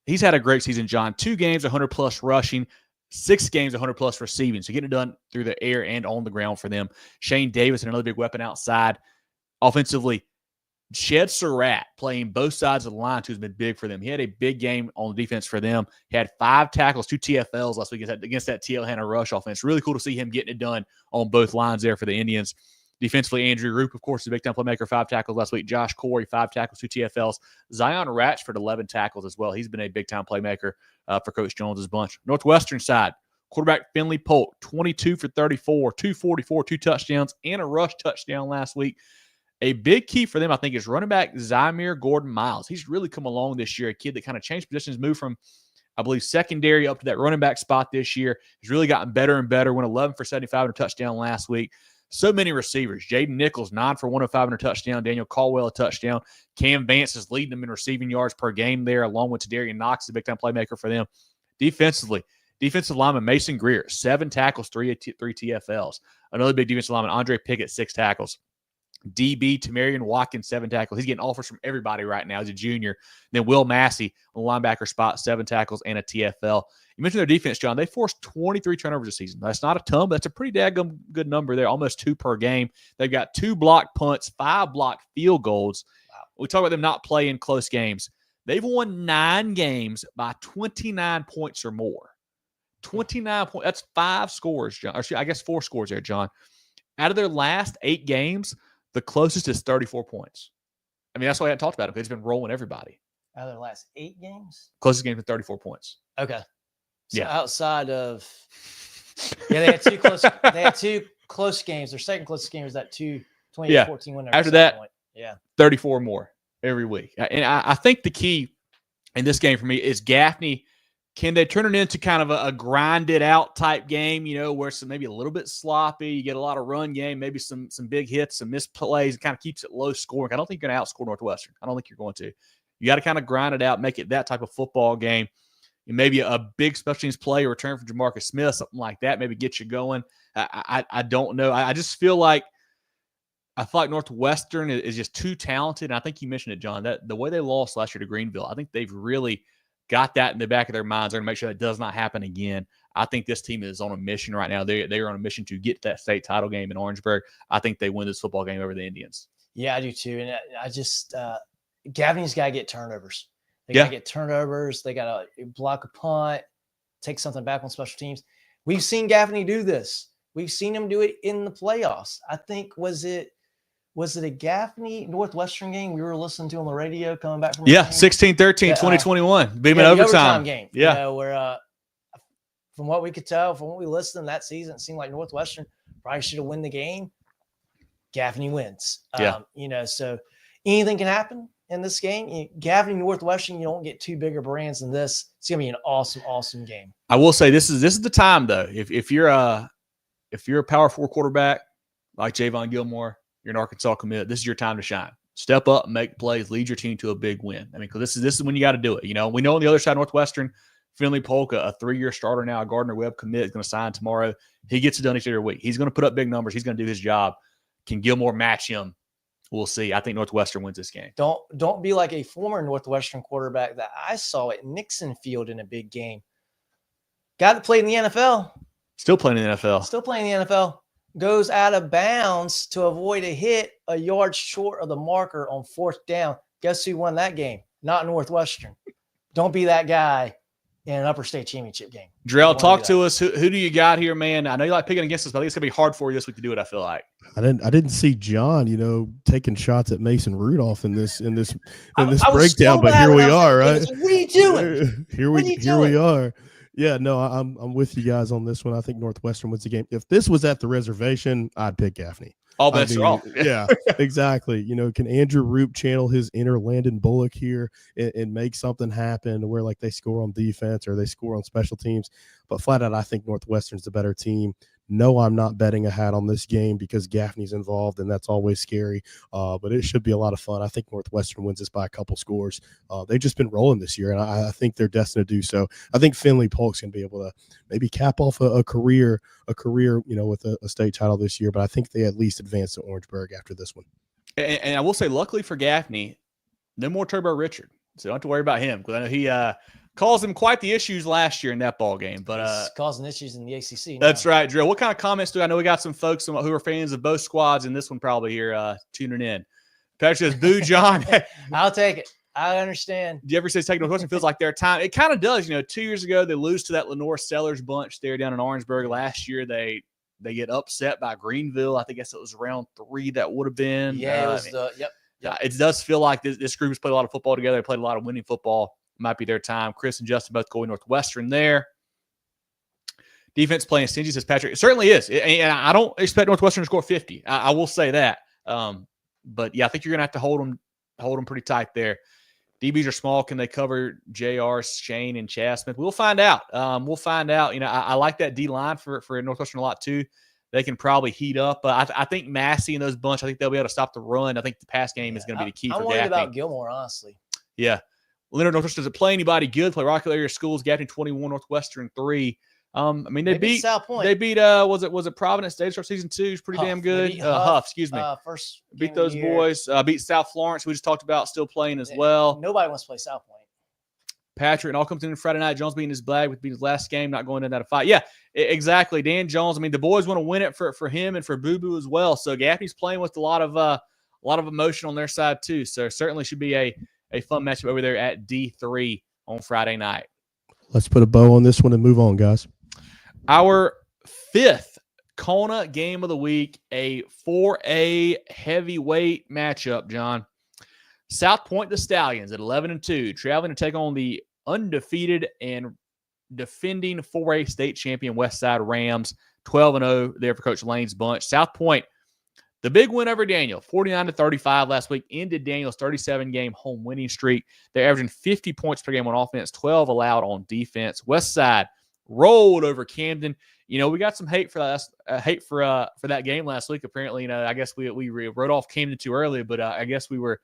he's had a great season, John. 2 games, 100-plus rushing, 6 games, 100-plus receiving. So getting it done through the air and on the ground for them. Shane Davis, another big weapon outside. Offensively, Shed Surratt playing both sides of the line, who's been big for them. He had a big game on the defense for them. He had 5 tackles, 2 TFLs last week against that Belton-Honea rush offense. Really cool to see him getting it done on both lines there for the Indians. Defensively, Andrew Roop, of course, is a big-time playmaker, 5 tackles last week. Josh Corey, 5 tackles, 2 TFLs. Zion Ratchford, 11 tackles as well. He's been a big-time playmaker for Coach Jones's bunch. Northwestern side, quarterback Finley Pointe, 22 for 34, 244, 2 touchdowns, and a rush touchdown last week. A big key for them, I think, is running back Zymir Gordon-Miles. He's really come along this year, a kid that kind of changed positions, moved from, I believe, secondary up to that running back spot this year. He's really gotten better and better, went 11 for 75 and a touchdown last week. So many receivers. Jaden Nichols, 9 for 105 and a touchdown. Daniel Caldwell, a touchdown. Cam Vance is leading them in receiving yards per game there, along with Tadarian Knox, a big-time playmaker for them. Defensively, defensive lineman Mason Greer, 7 tackles, 3 TFLs. Another big defensive lineman, Andre Pickett, 6 tackles. DB Tamarian Watkins, 7 tackles. He's getting offers from everybody right now. He's a junior. Then Will Massey on the linebacker spot, 7 tackles and a TFL. You mentioned their defense, John. They forced 23 turnovers this season. That's not a ton, but that's a pretty daggum good number there, almost 2 per game. They've got 2 blocked punts, 5 blocked field goals. Wow. We talk about them not playing close games. They've won 9 games by 29 points or more. 29 points. That's 5 scores, John. Or I guess 4 scores there, John. Out of their last 8 games, the closest is 34 points. I mean, that's why I hadn't talked about it, because it's been rolling everybody. Out of their last 8 games? Closest game to 34 points. Okay. So Yeah. outside of they had 2 close they had 2 close games. Their second closest game was that 28-14 win. After that, point. Yeah. 34 more every week. And I think the key in this game for me is Gaffney. Can they turn it into kind of a grinded out type game, where it's maybe a little bit sloppy, you get a lot of run game, maybe some big hits, some missed plays, it kind of keeps it low scoring. I don't think you're going to outscore Northwestern. I don't think you're going to. You got to kind of grind it out, make it that type of football game. And maybe a big special teams play or return from Jamarcus Smith, something like that, maybe get you going. I don't know. I just feel like Northwestern is just too talented. And I think you mentioned it, John, that the way they lost last year to Greenville, I think they've really got that in the back of their minds. They're going to make sure that does not happen again. I think this team is on a mission right now. They are on a mission to get that state title game in Orangeburg. I think they win this football game over the Indians. Yeah, I do too. And I just Gaffney's got to get turnovers. They got to get turnovers. They got to block a punt, take something back on special teams. We've seen Gaffney do this. We've seen him do it in the playoffs. I think was it a Gaffney Northwestern game we were listening to on the radio coming back from 16-13, 2021. Beat him in overtime. Game. Yeah. Where from what we could tell, from what we listened to that season, it seemed like Northwestern probably should have won the game. Gaffney wins. So anything can happen in this game. Gaffney Northwestern, you don't get 2 bigger brands than this. It's gonna be an awesome game. I will say this is the time though. If you're a Power 4 quarterback like Javon Gilmore, you're an Arkansas commit, this is your time to shine. Step up, make plays, lead your team to a big win. I mean, because this is when you got to do it. We know on the other side, Northwestern, Finley Polk, a 3-year starter now, a Gardner Webb commit, is going to sign tomorrow. He gets it done each and every week. He's going to put up big numbers. He's going to do his job. Can Gilmore match him? We'll see. I think Northwestern wins this game. Don't be like a former Northwestern quarterback that I saw at Nixon Field in a big game. Guy that played in the NFL. Still playing in the NFL. Goes out of bounds to avoid a hit a yard short of the marker on 4th down. Guess who won that game? Not Northwestern. Don't be that guy in an upper state championship game. Jerel, talk to us. Who do you got here, man? I know you like picking against us, but I think it's going to be hard for you this week to do it, I feel like. I didn't see John, taking shots at Mason Rudolph in this breakdown, but here we are, right? What are you doing? Here we are. Yeah, no, I'm with you guys on this one. I think Northwestern wins the game. If this was at the reservation, I'd pick Gaffney. All bets are off. Yeah, exactly. Can Andrew Roop channel his inner Landon Bullock here and make something happen where like they score on defense or they score on special teams? But flat out, I think Northwestern's the better team. No, I'm not betting a hat on this game because Gaffney's involved, and that's always scary. But it should be a lot of fun. I think Northwestern wins this by a couple scores. They've just been rolling this year, and I think they're destined to do so. I think Finley Polk's going to be able to maybe cap off a career, with a state title this year. But I think they at least advance to Orangeburg after this one. And I will say, luckily for Gaffney, no more Turbo Richard, so don't have to worry about him because I know he caused him quite the issues last year in that ball game. But he's causing issues in the ACC now. That's right, Jerel. What kind of comments do I know? We got some folks who are fans of both squads, and this one probably here tuning in. Patrick says, "Boo, John." I'll take it. I understand. Do you ever say taking Northwestern feels like their time? It kind of does. 2 years ago they lose to that Lenore Sellers bunch there down in Orangeburg. Last year they get upset by Greenville. I think it was round 3 that would have been. Yeah, it was yep. Yeah, it does feel like this group has played a lot of football together. They played a lot of winning football. Might be their time. Chris and Justin both going Northwestern there. Defense playing stingy, says Patrick. It certainly is. And I don't expect Northwestern to score 50. I will say that. But, yeah, I think you're going to have to hold them pretty tight there. DBs are small. Can they cover JR, Shane, and Chaz Smith? We'll find out. I like that D-line for Northwestern a lot too. They can probably heat up. But I think Massey and those bunch, I think they'll be able to stop the run. I think the pass game is going to be the key for Gaffney. I'm worried about Gilmore, honestly. Yeah. Leonard Northwestern doesn't play anybody good. Play Rockville area schools. Gaffney 21, Northwestern 3. They beat South Point. They beat was it Providence? They start season 2. It's pretty damn good. Huff, excuse me. First beat those boys. Beat South Florence. We just talked about still playing as well. Nobody wants to play South Point. Patrick, and all comes in Friday night. Jones beating his bag with being his last game, not going into that fight. Yeah, exactly. Dan Jones. The boys want to win it for him and for Boo Boo as well. So Gaffney's playing with a lot of emotion on their side too. So certainly should be a fun matchup over there at D3 on Friday night. Let's put a bow on this one and move on, guys. Our 5th CONA game of the week, a 4A heavyweight matchup, John. South Pointe, the Stallions at 11-2, traveling to take on the undefeated and defending 4A state champion Westside Rams, 12-0 there for Coach Lane's bunch. South Pointe, the big win over Daniel, 49-35 last week, ended Daniel's 37-game home winning streak. They're averaging 50 points per game on offense, 12 allowed on defense. Westside rolled over Camden. We got some hate for that game last week. Apparently, I guess we wrote off Camden too early, but I guess we were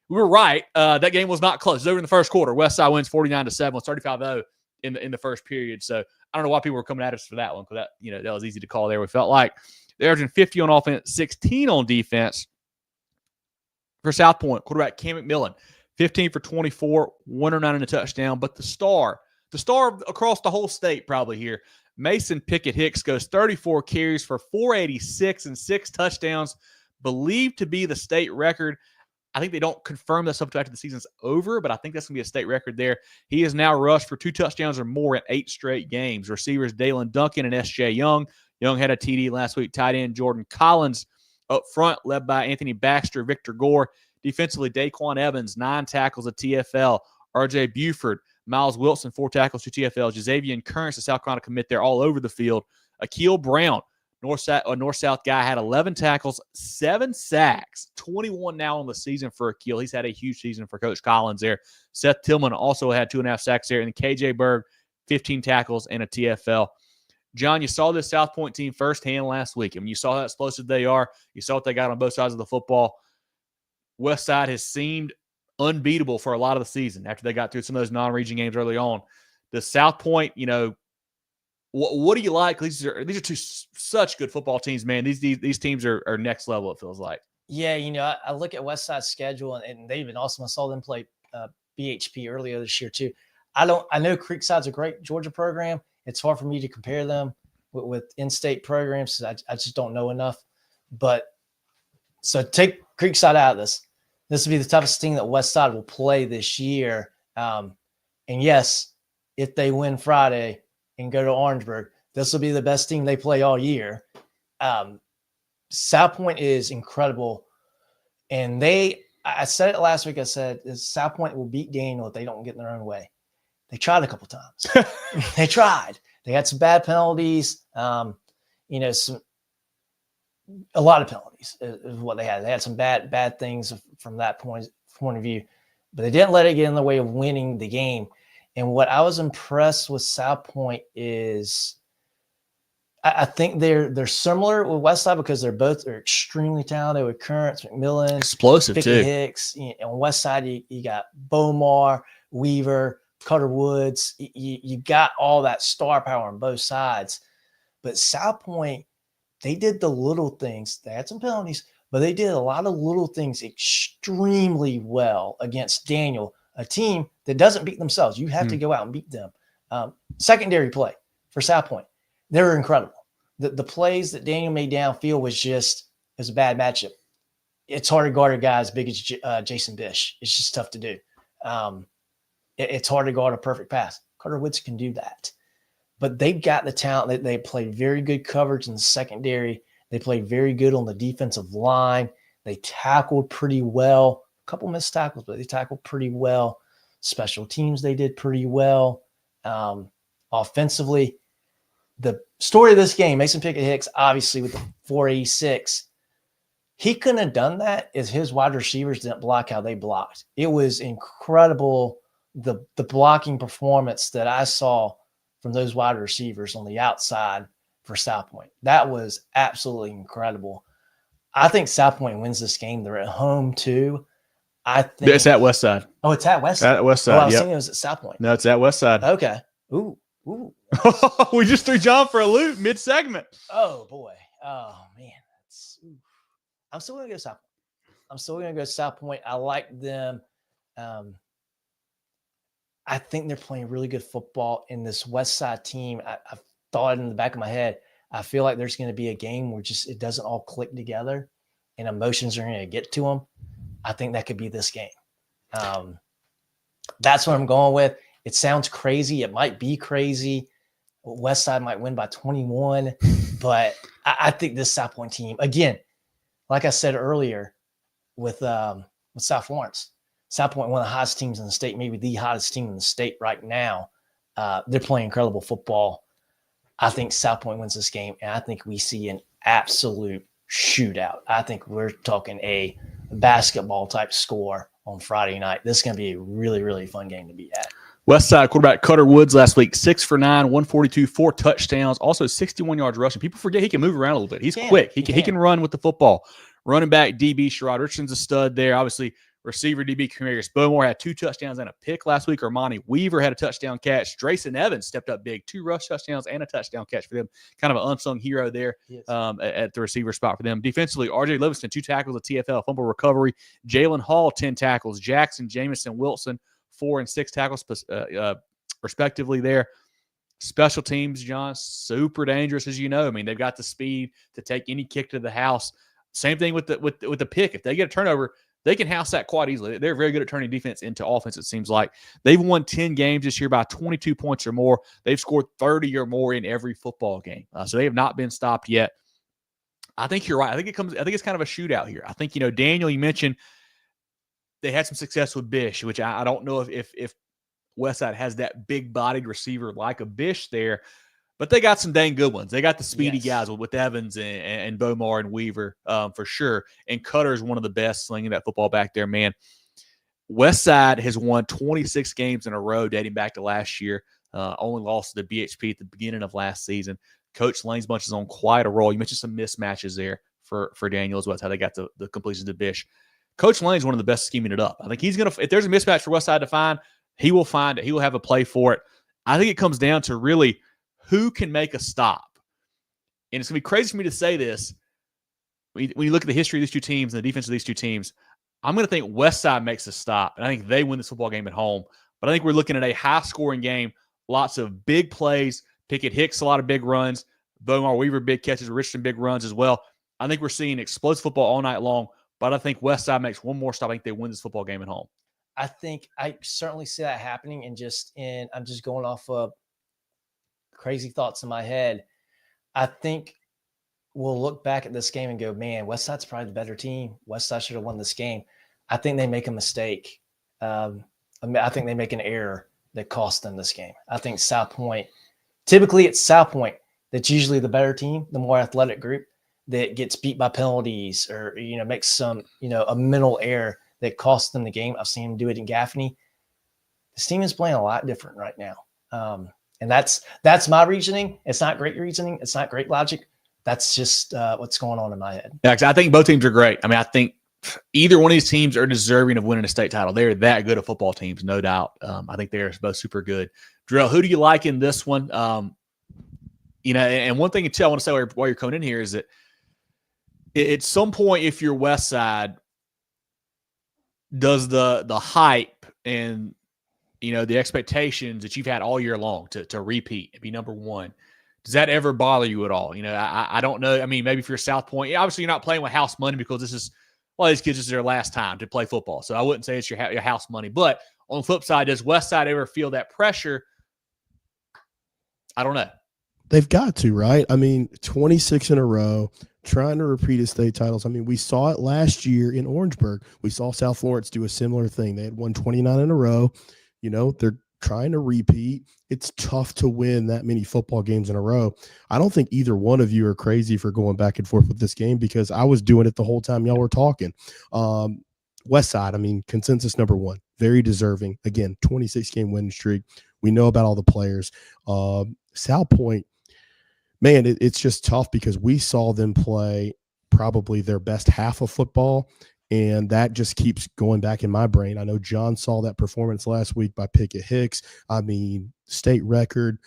right. That game was not close. It was over in the first quarter. Westside wins 49-7, was 35-0 in the first period. So I don't know why people were coming at us for that one, because that was easy to call there. We felt like they're averaging 50 on offense, 16 on defense. For South Pointe, quarterback Cam McMillan, 15 for 24, 109 and a touchdown. But the star across the whole state probably here, Mason Pickett Hicks goes 34 carries for 486 and 6 touchdowns, believed to be the state record. I think they don't confirm this up to after the season's over, but I think that's going to be a state record there. He has now rushed for 2 touchdowns or more in 8 straight games. Receivers Dalen Duncan and S.J. Young. Young had a TD last week. Tight end Jordan Collins up front, led by Anthony Baxter, Victor Gore. Defensively, Daquan Evans, 9 tackles, a TFL. R.J. Buford, Miles Wilson, 4 tackles, 2 TFLs. Jazavian Currents, the South Carolina commit there all over the field. Akeel Brown, North-South guy, had 11 tackles, 7 sacks, 21 now on the season for Akeel. He's had a huge season for Coach Collins there. Seth Tillman also had 2.5 sacks there. And KJ Berg, 15 tackles and a TFL. John, you saw this South Pointe team firsthand last week. I mean, you saw how explosive they are. You saw what they got on both sides of the football. Westside has seemed unbeatable for a lot of the season after they got through some of those non-region games early on. The South Pointe, what do you like? These are two such good football teams, man. These teams are next level, it feels like. Yeah, I look at Westside's schedule, and they've been awesome. I saw them play BHP earlier this year too. I know Creekside's a great Georgia program. It's hard for me to compare them with in-state programs. I just don't know enough. But so take Creekside out of this. This will be the toughest team that Westside will play this year. And yes, if they win Friday and go to Orangeburg, this will be the best team they play all year. South Pointe is incredible. And I said it last week. I said South Pointe will beat Daniel if they don't get in their own way. They tried a couple times. They tried. They had some bad penalties. A lot of penalties is what they had. They had some bad things from that point of view, but they didn't let it get in the way of winning the game. And what I was impressed with South Pointe is I think they're similar with Westside because they're extremely talented with Currents, McMillan, explosive Pickett too. Hicks. On Westside, you got Bomar, Weaver, Cutter Woods. You got all that star power on both sides. But South Pointe, they did the little things. They had some penalties, but they did a lot of little things extremely well against Daniel, a team that doesn't beat themselves. You have to go out and beat them. Secondary play for South Pointe, they were incredible. The plays that Daniel made downfield was a bad matchup. It's hard to guard a guy as big as Jason Bish. It's just tough to do. It's hard to guard a perfect pass. Carter Woods can do that. But they've got the talent. They played very good coverage in the secondary. They played very good on the defensive line. They tackled pretty well. A couple missed tackles, but they tackled pretty well. Special teams, they did pretty well. Offensively, the story of this game, Mason Pickett Hicks, obviously with the 486, he couldn't have done that if his wide receivers didn't block how they blocked. It was incredible, the blocking performance that I saw from those wide receivers on the outside for South Pointe. That was absolutely incredible. I think South Pointe wins this game. They're at home too. I think it's at Westside. Oh, it's at Westside. At Westside. I was thinking it was at South Pointe. No, it's at Westside. Okay. Ooh. We just threw John for a loop mid-segment. Oh boy. Oh man. I'm still gonna go South Pointe. I like them. I think they're playing really good football in this Westside team. I've thought in the back of my head, I feel like there's going to be a game where it doesn't all click together and emotions are going to get to them. I think that could be this game. That's what I'm going with. It sounds crazy. It might be crazy. Westside might win by 21, but I think this South Pointe team, again, like I said earlier with South Florence, South Pointe, one of the hottest teams in the state, maybe the hottest team in the state right now. They're playing incredible football. I think South Pointe wins this game, and I think we see an absolute shootout. I think we're talking a basketball type score on Friday night. This is going to be a really, really fun game to be at. Westside quarterback Cutter Woods last week, 6 for 9, 142, 4 touchdowns, also 61 yards rushing. People forget he can move around a little bit. He's quick. He can run with the football. Running back DB Sherrod Richardson's a stud there. Obviously, receiver DB Camarius Bowmore had 2 touchdowns and a pick last week. Armani Weaver had a touchdown catch. Drayson Evans stepped up big, 2 rush touchdowns and a touchdown catch for them. Kind of an unsung hero there at the receiver spot for them. Defensively, RJ Livingston, 2 tackles, a TFL, fumble recovery. Jalen Hall, 10 tackles. Jackson, Jamison, Wilson, 4 and 6 tackles respectively there. Special teams, John, super dangerous, as you know. I mean, they've got the speed to take any kick to the house. Same thing with the pick. If they get a turnover, they can house that quite easily. They're very good at turning defense into offense, it seems like. They've won 10 games this year by 22 points or more. They've scored 30 or more in every football game. So they have not been stopped yet. I think you're right. I think it's kind of a shootout here. I think, Daniel, you mentioned they had some success with Bish, which I don't know if Westside has that big-bodied receiver like a Bish there, but they got some dang good ones. They got the speedy guys with Evans and Bomar and Weaver for sure. And Cutter is one of the best slinging that football back there, man. Westside has won 26 games in a row dating back to last year. Only lost to the BHP at the beginning of last season. Coach Lane's bunch is on quite a roll. You mentioned some mismatches there for Daniel as well. That's how they got the completions to Bish. Coach Lane's one of the best scheming it up. I think he's going to – if there's a mismatch for Westside to find, he will find it. He will have a play for it. I think it comes down to really – who can make a stop? And it's going to be crazy for me to say this. When you look at the history of these two teams and the defense of these two teams, I'm going to think Westside makes a stop, and I think they win this football game at home. But I think we're looking at a high-scoring game, lots of big plays. Pickett Hicks, a lot of big runs. Bomar Weaver, big catches. Richardson, big runs as well. I think we're seeing explosive football all night long, but I think Westside makes one more stop. I think they win this football game at home. I think I certainly see that happening, and I'm just going off of crazy thoughts in my head. I think we'll look back at this game and go, man, Westside's probably the better team. Westside should have won this game. I think they make a mistake. I think they make an error that cost them this game. I think South Pointe, typically it's South Pointe that's usually the better team, the more athletic group that gets beat by penalties or, makes some, a mental error that costs them the game. I've seen them do it in Gaffney. This team is playing a lot different right now. And that's my reasoning. It's not great reasoning. It's not great logic. That's just what's going on in my head. Yeah, I think both teams are great. I mean, I think either one of these teams are deserving of winning a state title. They're that good at football teams, no doubt. I think they're both super good. Jerel, who do you like in this one? And one thing I want to say while you're coming in here is that at some point, if you're Westside, does the hype and the expectations that you've had all year long to repeat and be number one, does that ever bother you at all? I don't know. I mean, maybe if you're South Pointe, obviously you're not playing with house money because these kids, this is their last time to play football. So I wouldn't say it's your house money. But on the flip side, does Westside ever feel that pressure? I don't know. They've got to, right? I mean, 26 in a row, trying to repeat his state titles. I mean, we saw it last year in Orangeburg. We saw South Florence do a similar thing. They had won 29 in a row. They're trying to repeat. It's tough to win that many football games in a row. I don't think either one of you are crazy for going back and forth with this game because I was doing it the whole time y'all were talking. Westside, I mean, consensus number one, very deserving. Again, 26-game winning streak. We know about all the players. South Pointe, man, it's just tough because we saw them play probably their best half of football. And that just keeps going back in my brain. I know John saw that performance last week by Pickett Hicks. I mean, state record.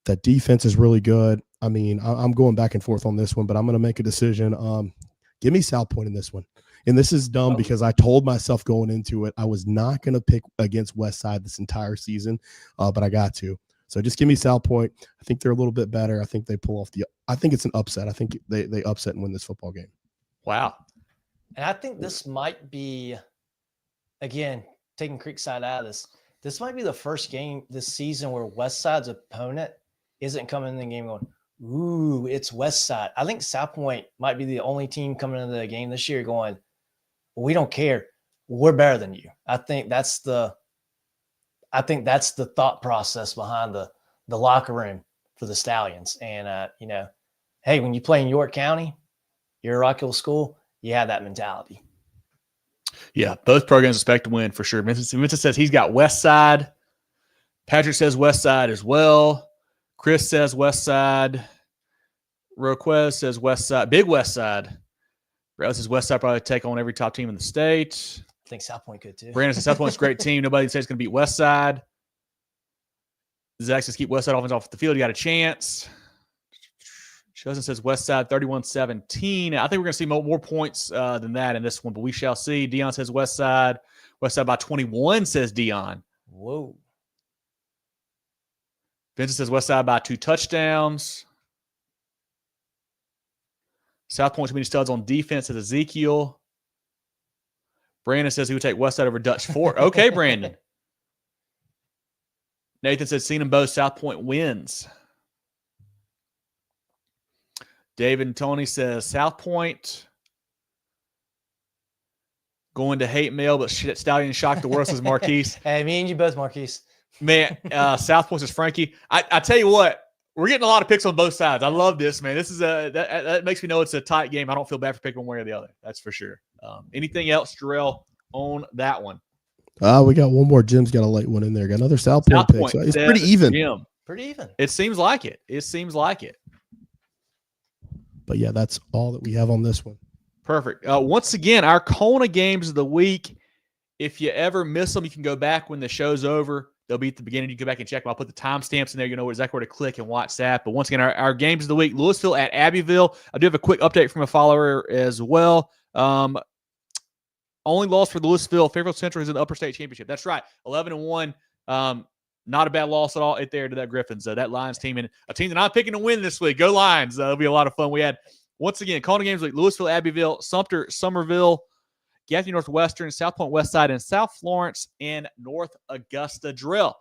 That defense is really good. I mean, I'm going back and forth on this one, but I'm going to make a decision. Give me South Pointe in this one. And this is dumb because I told myself going into it, I was not going to pick against Westside this entire season, but I got to. So just give me South Pointe. I think they're a little bit better. I think they pull off I think it's an upset. I think they upset and win this football game. Wow. And I think this might be, again, taking Creekside out of this might be the first game this season where Westside's opponent isn't coming in the game going, ooh, it's Westside. I think South Pointe might be the only team coming into the game this year going, well, we don't care. we're better than you. I think that's the thought process behind the locker room for the Stallions. And, hey, when you play in York County, you're a Rock Hill school, you have that mentality. Yeah, both programs expect to win for sure. Vincent says he's got Westside. Patrick says Westside as well. Chris says Westside. Roquez says Westside. Big Westside. Brad says Westside probably take on every top team in the state. I think South Pointe could too. Brandon says South Pointe's a great team. Nobody says it's going to beat Westside. Zach says keep Westside offense off the field. You got a chance. Chosen says Westside 31-17. I think we're going to see more points than that in this one, but we shall see. Dion says Westside. Westside by 21, says Dion. Whoa. Vincent says Westside by 2 touchdowns. South Point too many studs on defense, says Ezekiel. Brandon says he would take Westside over Dutch Fork. Okay, Brandon. Nathan says seen them both. South Point wins. David and Tony says South Point going to hate mail, but Stallion shocked the world, says Marquise. Hey, me and you both, Marquise. Man, South Point says Frankie. I tell you what, we're getting a lot of picks on both sides. I love this, man. This is that makes me know it's a tight game. I don't feel bad for picking one way or the other. That's for sure. Anything else, Jerel, on that one? We got one more. Jim's got a late one in there. Got another South Point pick. So it's pretty even. Jim. Pretty even. It seems like it. But yeah, that's all that we have on this one. Perfect. Once again, our CONA games of the week. If you ever miss them, you can go back when the show's over. They'll be at the beginning. You can go back and check them. I'll put the timestamps in there. You know exactly where to click and watch that. But once again, our games of the week, Lewisville at Abbeville. I do have a quick update from a follower as well. Only loss for Lewisville. Fairfield Central is in the Upper State Championship. That's right. 11-1. Not a bad loss at all right there to that Griffins. That Lions team, and a team that I'm picking to win this week. Go Lions. It'll be a lot of fun. We had, once again, CONA games like Lewisville, Abbeville, Sumter, Summerville, Gaffney Northwestern, South Pointe, Westside, and South Florence and North Augusta. Jerel.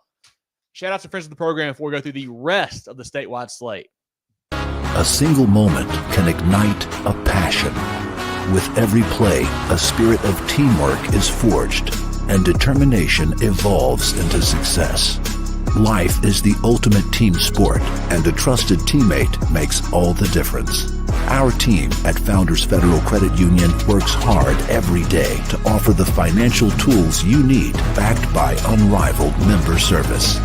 Shout out to friends of the program before we go through the rest of the statewide slate. A single moment can ignite a passion. With every play, a spirit of teamwork is forged, and determination evolves into success. Life is the ultimate team sport, and a trusted teammate makes all the difference. Our team at Founders Federal Credit Union works hard every day to offer the financial tools you need, backed by unrivaled member service.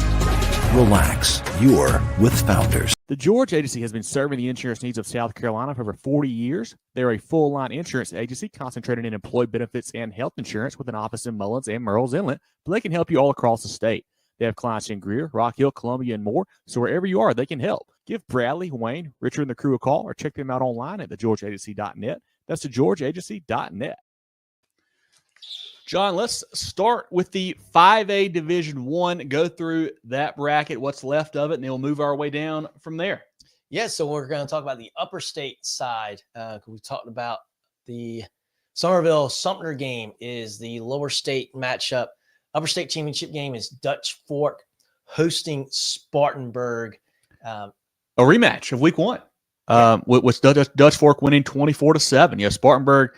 Relax, you're with Founders. The George Agency has been serving the insurance needs of South Carolina for over 40 years. They're a full-line insurance agency concentrated in employee benefits and health insurance with an office in Mullins and Murrells Inlet, but they can help you all across the state. They have clients in Greer, Rock Hill, Columbia, and more, so wherever you are, they can help. Give Bradley, Wayne, Richard, and the crew a call or check them out online at thegeorgeagency.net. That's thegeorgeagency.net. John, let's start with the 5A Division I, go through that bracket, what's left of it, and then we'll move our way down from there. Yeah, so we're going to talk about the upper state side. We talked about the Summerville-Sumter game is the lower state matchup. Upper state championship game is Dutch Fork hosting Spartanburg. A rematch of week one, with Dutch Fork winning 24-7. Yeah, Spartanburg,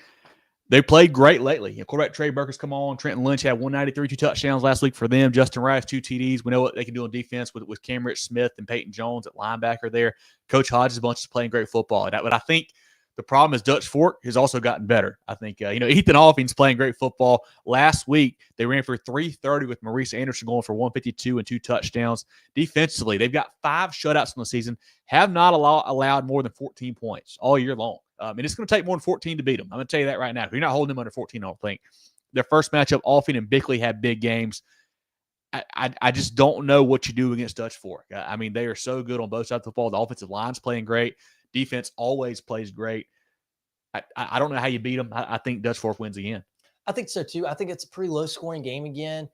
they played great lately. Quarterback Trey Burker's come on. Trenton Lynch had 193, 2 touchdowns last week for them. Justin Rice, 2 TDs. We know what they can do on defense with Cam Rich Smith and Peyton Jones at linebacker there. Coach Hodges' bunch is playing great football. But I think the problem is Dutch Fork has also gotten better. I think, Ethan Offing's playing great football. Last week, they ran for 330 with Maurice Anderson going for 152 and 2 touchdowns. Defensively, they've got 5 shutouts in the season, have not allowed more than 14 points all year long. And it's going to take more than 14 to beat them. I'm going to tell you that right now. You're not holding them under 14, I don't think. Their first matchup, Offing and Bickley had big games. I just don't know what you do against Dutch Fork. I mean, they are so good on both sides of the ball. The offensive line's playing great. Defense always plays great. I don't know how you beat them. I think Dutch Fork wins again. I think so, too. I think it's a pretty low-scoring game again.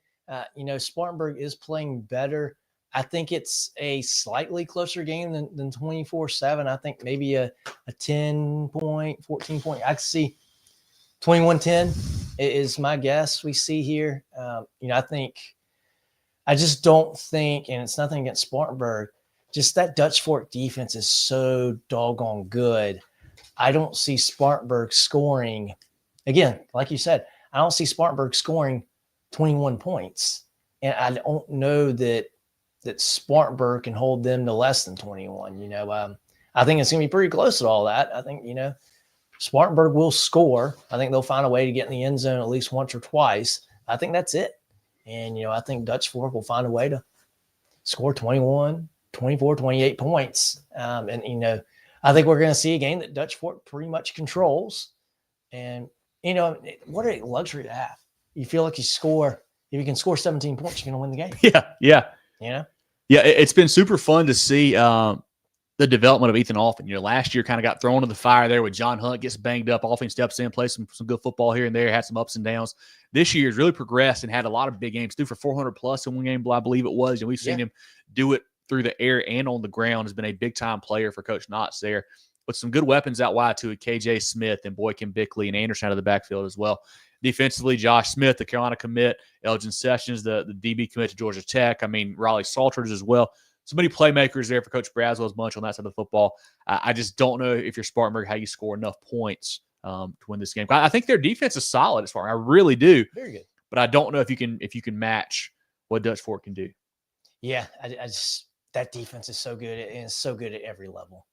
Spartanburg is playing better. I think it's a slightly closer game than 24-7. I think maybe a 10-point, 14-point. I could see 21-10 is my guess we see here. I just don't think, and it's nothing against Spartanburg, just that Dutch Fork defense is so doggone good. I don't see Spartanburg scoring. Again, like you said, I don't see Spartanburg scoring 21 points. And I don't know that Spartanburg can hold them to less than 21. I think it's going to be pretty close to all that. I think, Spartanburg will score. I think they'll find a way to get in the end zone at least once or twice. I think that's it. And, I think Dutch Fork will find a way to score 21, 24, 28 points. I think we're going to see a game that Dutch Fork pretty much controls. And, what a luxury to have. You feel like if you can score 17 points, you're going to win the game. Yeah. Yeah, it's been super fun to see the development of Ethan Alfin. Last year kind of got thrown into the fire there with John Hunt gets banged up. Alfin steps in, plays some good football here and there, had some ups and downs. This year has really progressed and had a lot of big games. Threw for 400 plus in one game, I believe it was. And we've seen him do it through the air and on the ground. Has been a big-time player for Coach Knotts there with some good weapons out wide too, KJ Smith and Boykin Bickley and Anderson out of the backfield as well. Defensively, Josh Smith, the Carolina commit, Elgin Sessions, the DB commit to Georgia Tech. Riley Salters as well. So many playmakers there for Coach Braswell's bunch on that side of the football. I just don't know if you're Spartanburg how you score enough points to win this game. I think their defense is solid as far. I really do. Very good. But I don't know if you can match what Dutch Fork can do. Yeah, I just that defense is so good and it's so good at every level.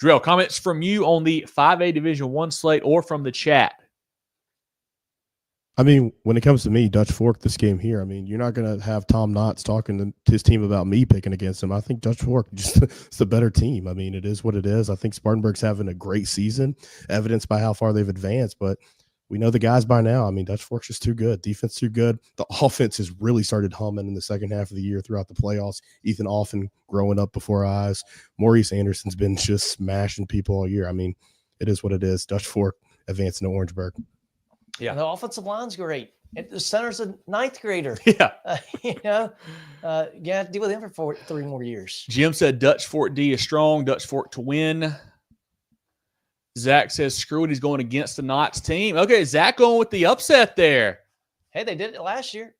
Jerel, comments from you on the 5A Division I slate or from the chat? When it comes to me, Dutch Fork, this game here, you're not going to have Tom Knotts talking to his team about me picking against him. I think Dutch Fork just it's a better team. It is what it is. I think Spartanburg's having a great season, evidenced by how far they've advanced, but we know the guys by now. Dutch Fork's just too good. Defense too good. The offense has really started humming in the second half of the year throughout the playoffs. Ethan Alfin growing up before our eyes. Maurice Anderson's been just smashing people all year. It is what it is. Dutch Fork advancing to Orangeburg. Yeah, and the offensive line's great. The center's a ninth grader. Yeah. You have to deal with him for 3 more years. Jim said Dutch Fork D is strong, Dutch Fork to win. Zach says, screw it, he's going against the Knotts team. Okay, Zach going with the upset there. Hey, they did it last year.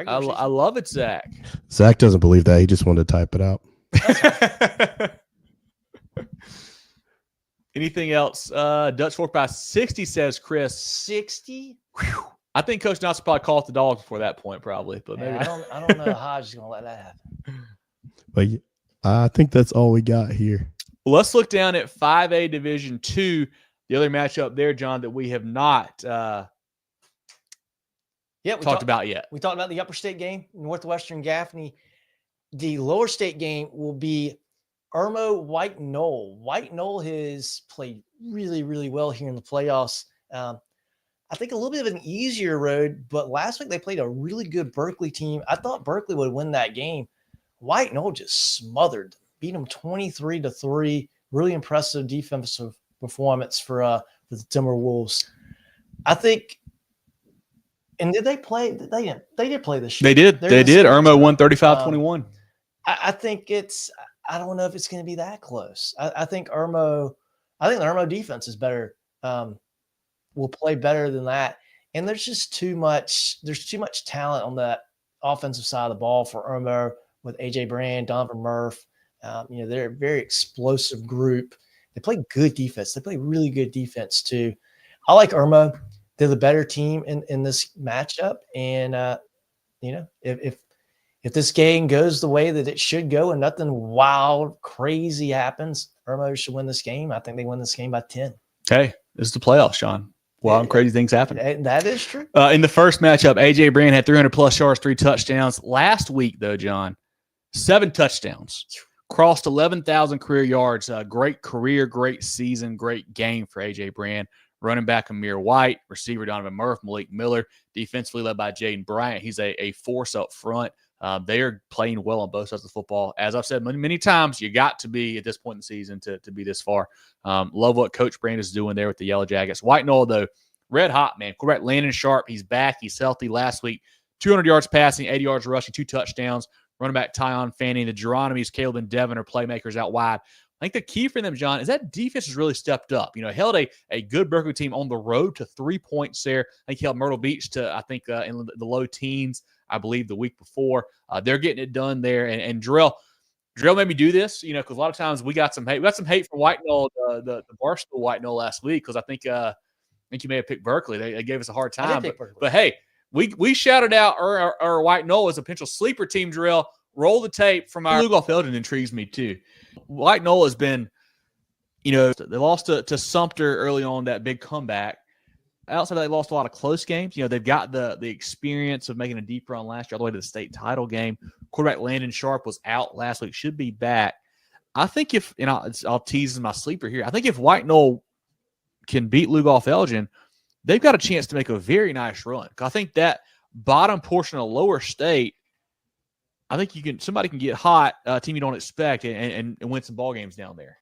I love it, Zach. Zach doesn't believe that. He just wanted to type it out. Anything else? Dutch Fork by 60, says Chris. 60? I think Coach Knotts will probably call it the dog before that point, probably. But maybe I don't know how Hodge is going to let that happen. But I think that's all we got here. Well, let's look down at 5A Division II. The other matchup there, John, that we have not talked about yet. We talked about the upper state game, Northwestern Gaffney. The lower state game will be Irmo White Knoll. White Knoll has played really, really well here in the playoffs. I think a little bit of an easier road, but last week they played a really good Berkeley team. I thought Berkeley would win that game. White Knoll just smothered them, beat them 23-3. Really impressive defensive performance for the Timberwolves. I think. And did they play? They didn't. They did play this year. They did. Irmo won 35-21. I think it's. I don't know if it's going to be that close. I think the Irmo defense is better. Will play better than that. And there's just too much. There's too much talent on that offensive side of the ball for Irmo with AJ Brand, Donovan Murph. They're a very explosive group. They play good defense. They play really good defense too. I like Irmo. They're the better team in this matchup. And if this game goes the way that it should go and nothing wild, crazy happens, Irmo should win this game. I think they win this game by 10. Hey, this is the playoffs, Sean. Wild and crazy things happen. That is true. In the first matchup, AJ Brand had 300-plus yards, 3 touchdowns. Last week, though, John, 7 touchdowns. Crossed 11,000 career yards. Great career, great season, great game for AJ Brand. Running back Amir White, receiver Donovan Murph, Malik Miller, defensively led by Jaden Bryant. He's a force up front. They are playing well on both sides of the football. As I've said many times, you got to be at this point in the season to be this far. Love what Coach Brand is doing there with the Yellow Jackets. White Knoll, though, red hot, man. Quarterback Landon Sharp, he's back. He's healthy. Last week, 200 yards passing, 80 yards rushing, 2 touchdowns. Running back Tyon Fanning, the Geronimo's, Caleb and Devin are playmakers out wide. I think the key for them, John, is that defense has really stepped up. Held a good Berkeley team on the road to 3 points there. I think he held Myrtle Beach to, in the low teens, I believe, the week before. They're getting it done there. And Jerel made me do this, because a lot of times we got some hate. We got some hate from White Knoll, the Barstool White Knoll last week, because I think think you may have picked Berkeley. They gave us a hard I time. did pick Berkeley. But hey, we shouted out our White Knoll as a potential sleeper team, Jerel. Roll the tape from our Lugoff Elgin intrigues me too. White Knoll has been, they lost to Sumter early on, that big comeback. Outside they lost a lot of close games. They've got the experience of making a deep run last year all the way to the state title game. Quarterback Landon Sharp was out last week, should be back. I think I'll tease my sleeper here. I think if White Knoll can beat Lugoff Elgin, they've got a chance to make a very nice run. I think that bottom portion of lower state, I think somebody can get hot, a team you don't expect, and win some ball games down there.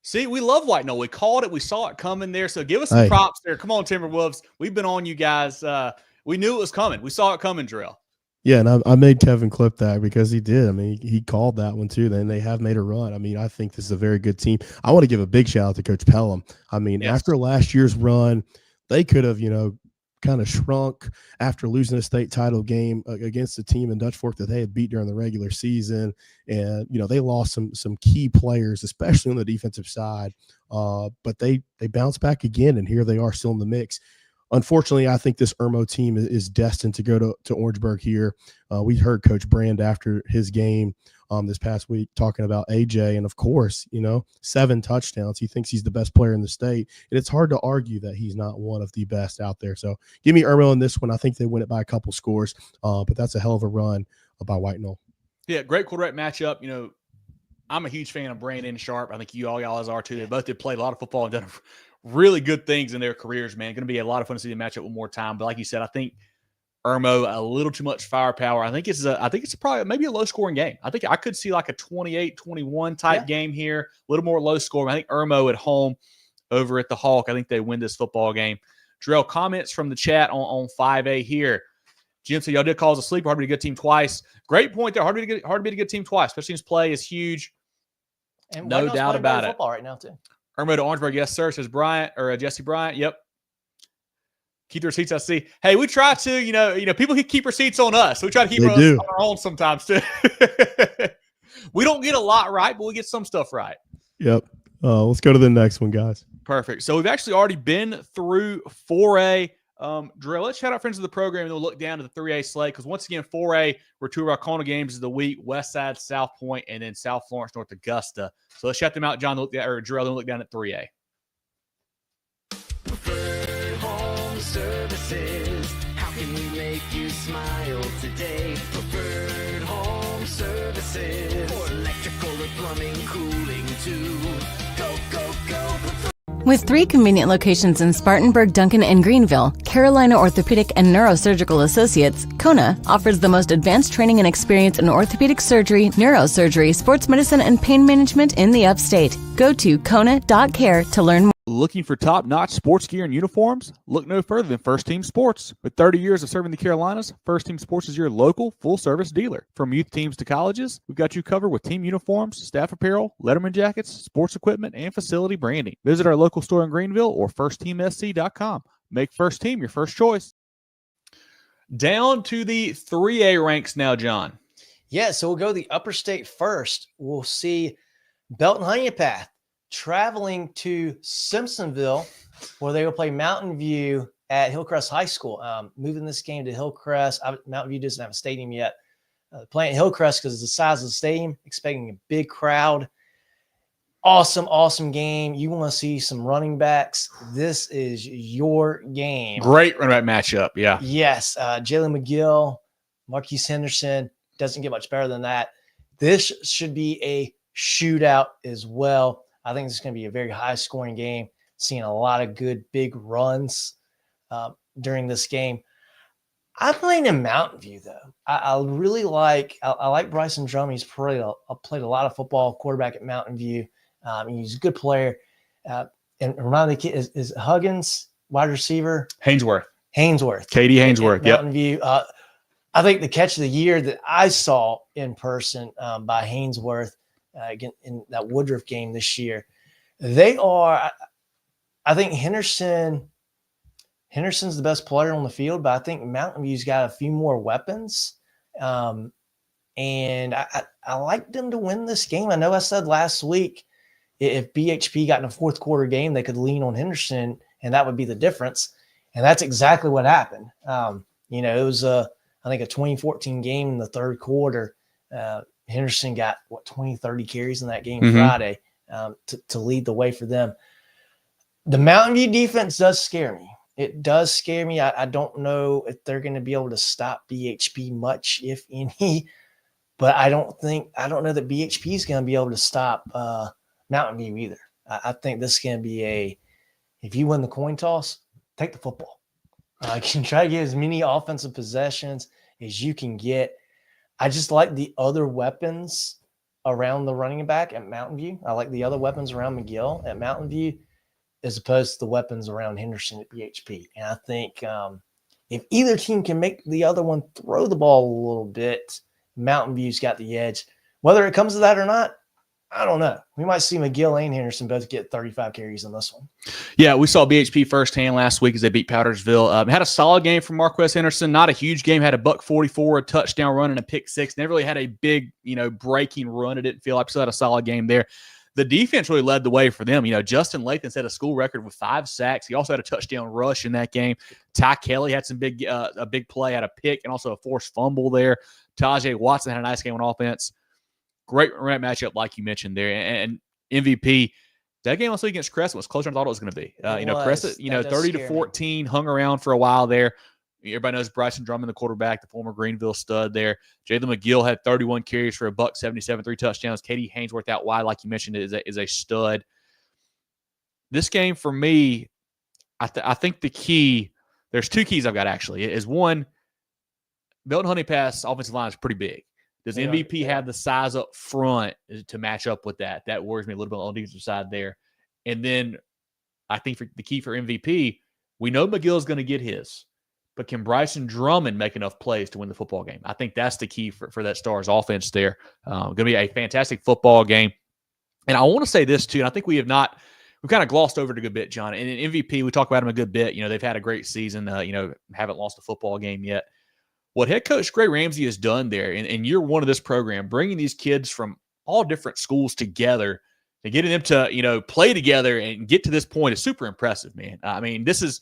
See, we love White Knoll. We called it. We saw it coming there. So give us some props there. Come on, Timberwolves. We've been on you guys. We knew it was coming. We saw it coming, Jerel. Yeah, and I made Kevin clip that because he did. I mean, he called that one too. Then they have made a run. I mean, I think this is a very good team. I want to give a big shout out to Coach Pelham. I mean, after last year's run, they could have, kind of shrunk after losing a state title game against a team in Dutch Fork that they had beat during the regular season. And, they lost some key players, especially on the defensive side. But they bounced back again, and here they are still in the mix. Unfortunately, I think this Irmo team is destined to go to Orangeburg here. We heard Coach Brand after his game this past week talking about AJ, and of course, 7 touchdowns. He thinks he's the best player in the state, and it's hard to argue that he's not one of the best out there. So give me Irmo in this one. I think they win it by a couple scores, but that's a hell of a run by White Knoll. Yeah, great quarterback matchup. I'm a huge fan of Brandon Sharp. I think you all guys are too. They both did play a lot of football and done really good things in their careers, man. Going to be a lot of fun to see them match up one more time. But like you said, I think Irmo a little too much firepower. I think it's probably maybe a low scoring game. I think I could see like a 28-21 type game here, a little more low scoring. I think Irmo at home over at the Hawk, I think they win this football game. Jerel, comments from the chat on 5A here. Jim said y'all did call us a sleeper. Hard to be a good team twice. Great point there. Hard to be a good team twice. Special teams play is huge. And no doubt about it. Football right now too. Irmo to Orangeburg, yes sir. Says Bryant or Jesse Bryant. Yep. Keep the receipts. I see. Hey, we try to, people can keep receipts on us. We try to keep us on our own sometimes too. We don't get a lot right, but we get some stuff right. Yep. Let's go to the next one, guys. Perfect. So we've actually already been through 4A. Jerel, let's shout out friends of the program, and then we'll look down to the 3A slate because once again, 4A, we're 2 of our CONA games of the week: Westside, South Pointe, and then South Florence, North Augusta. So let's shout them out, John. Jerel, then look down at 3A. Preferred Home Services. How can we make you smile today? Preferred Home Services. For electrical or plumbing, cooling too. Go, go, go. With 3 convenient locations in Spartanburg, Duncan, and Greenville, Carolina Orthopedic and Neurosurgical Associates, CONA, offers the most advanced training and experience in orthopedic surgery, neurosurgery, sports medicine, and pain management in the upstate. Go to CONA.care to learn more. Looking for top-notch sports gear and uniforms? Look no further than First Team Sports. With 30 years of serving the Carolinas, First Team Sports is your local full-service dealer. From youth teams to colleges, we've got you covered with team uniforms, staff apparel, letterman jackets, sports equipment, and facility branding. Visit our local store in Greenville or firstteamsc.com. Make First Team your first choice. Down to the 3A ranks now, John. Yeah, so we'll go the upper state first. We'll see Belton-Honea Path traveling to Simpsonville, where they will play Mountain View at Hillcrest High School. Moving this game to Hillcrest. Mountain View doesn't have a stadium yet. Playing at Hillcrest because of the size of the stadium, expecting a big crowd. Awesome game. You want to see some running backs. This is your game. Great running back matchup, yeah. Yes, Jalen McGill, Marquise Henderson. Doesn't get much better than that. This should be a shootout as well. I think this is going to be a very high-scoring game, seeing a lot of good big runs during this game. I'm playing in Mountain View, though. I really like Bryson Drum. He's played a lot of football, quarterback at Mountain View. He's a good player. And remind the kid, is Huggins, wide receiver? Haynesworth. Katie Haynesworth, Mountain View. I think the catch of the year that I saw in person by Haynesworth again in that Woodruff game this year, they are. I think Henderson's the best player on the field, but I think Mountain View's got a few more weapons, and I like them to win this game. I know I said last week if BHP got in a fourth quarter game, they could lean on Henderson and that would be the difference. And that's exactly what happened. You know, it was I think a 2014 game in the third quarter. Henderson got 20, 30 carries in that game Friday to lead the way for them. The Mountain View defense does scare me. It does scare me. I don't know if they're going to be able to stop BHP much, if any. But I don't know that BHP is going to be able to stop Mountain View either. I think this is going to be if you win the coin toss, take the football. You can try to get as many offensive possessions as you can get. I just like the other weapons around the running back at Mountain View. I like the other weapons around McGill at Mountain View as opposed to the weapons around Henderson at BHP. And I think if either team can make the other one throw the ball a little bit, Mountain View's got the edge. Whether it comes to that or not, I don't know. We might see McGill and Henderson both get 35 carries in this one. Yeah, we saw BHP firsthand last week as they beat Powdersville. Had a solid game from Marquez Henderson. Not a huge game. Had a $144, a touchdown run, and a pick six. Never really had a big, breaking run. It didn't feel like. Still had a solid game there. The defense really led the way for them. Justin Lathan set a school record with 5 sacks. He also had a touchdown rush in that game. Ty Kelly had some a big play, had a pick, and also a forced fumble there. Tajay Watson had a nice game on offense. Great matchup, like you mentioned there. And MVP, that game also against Crescent was closer than I thought it was going to be. Crescent, 30-14, hung around for a while there. Everybody knows Bryson Drummond, the quarterback, the former Greenville stud there. Jalen McGill had 31 carries for $177, 3 touchdowns. Katie Hainsworth out wide, like you mentioned, is a stud. This game for me, I think the key, there's 2 keys I've got actually, is one, Belton-Honea pass offensive line is pretty big. Does MVP have the size up front to match up with that? That worries me a little bit on the defensive side there. And then I think the key for MVP, we know McGill is going to get his, but can Bryson Drummond make enough plays to win the football game? I think that's the key for that Stars offense there. Going to be a fantastic football game. And I want to say this too, and I think we've kind of glossed over it a good bit, John. And in MVP, we talk about him a good bit. They've had a great season, haven't lost a football game yet. What head coach Gray Ramsey has done there in year one of this program, bringing these kids from all different schools together and getting them to, play together and get to this point is super impressive, man. I mean, this is,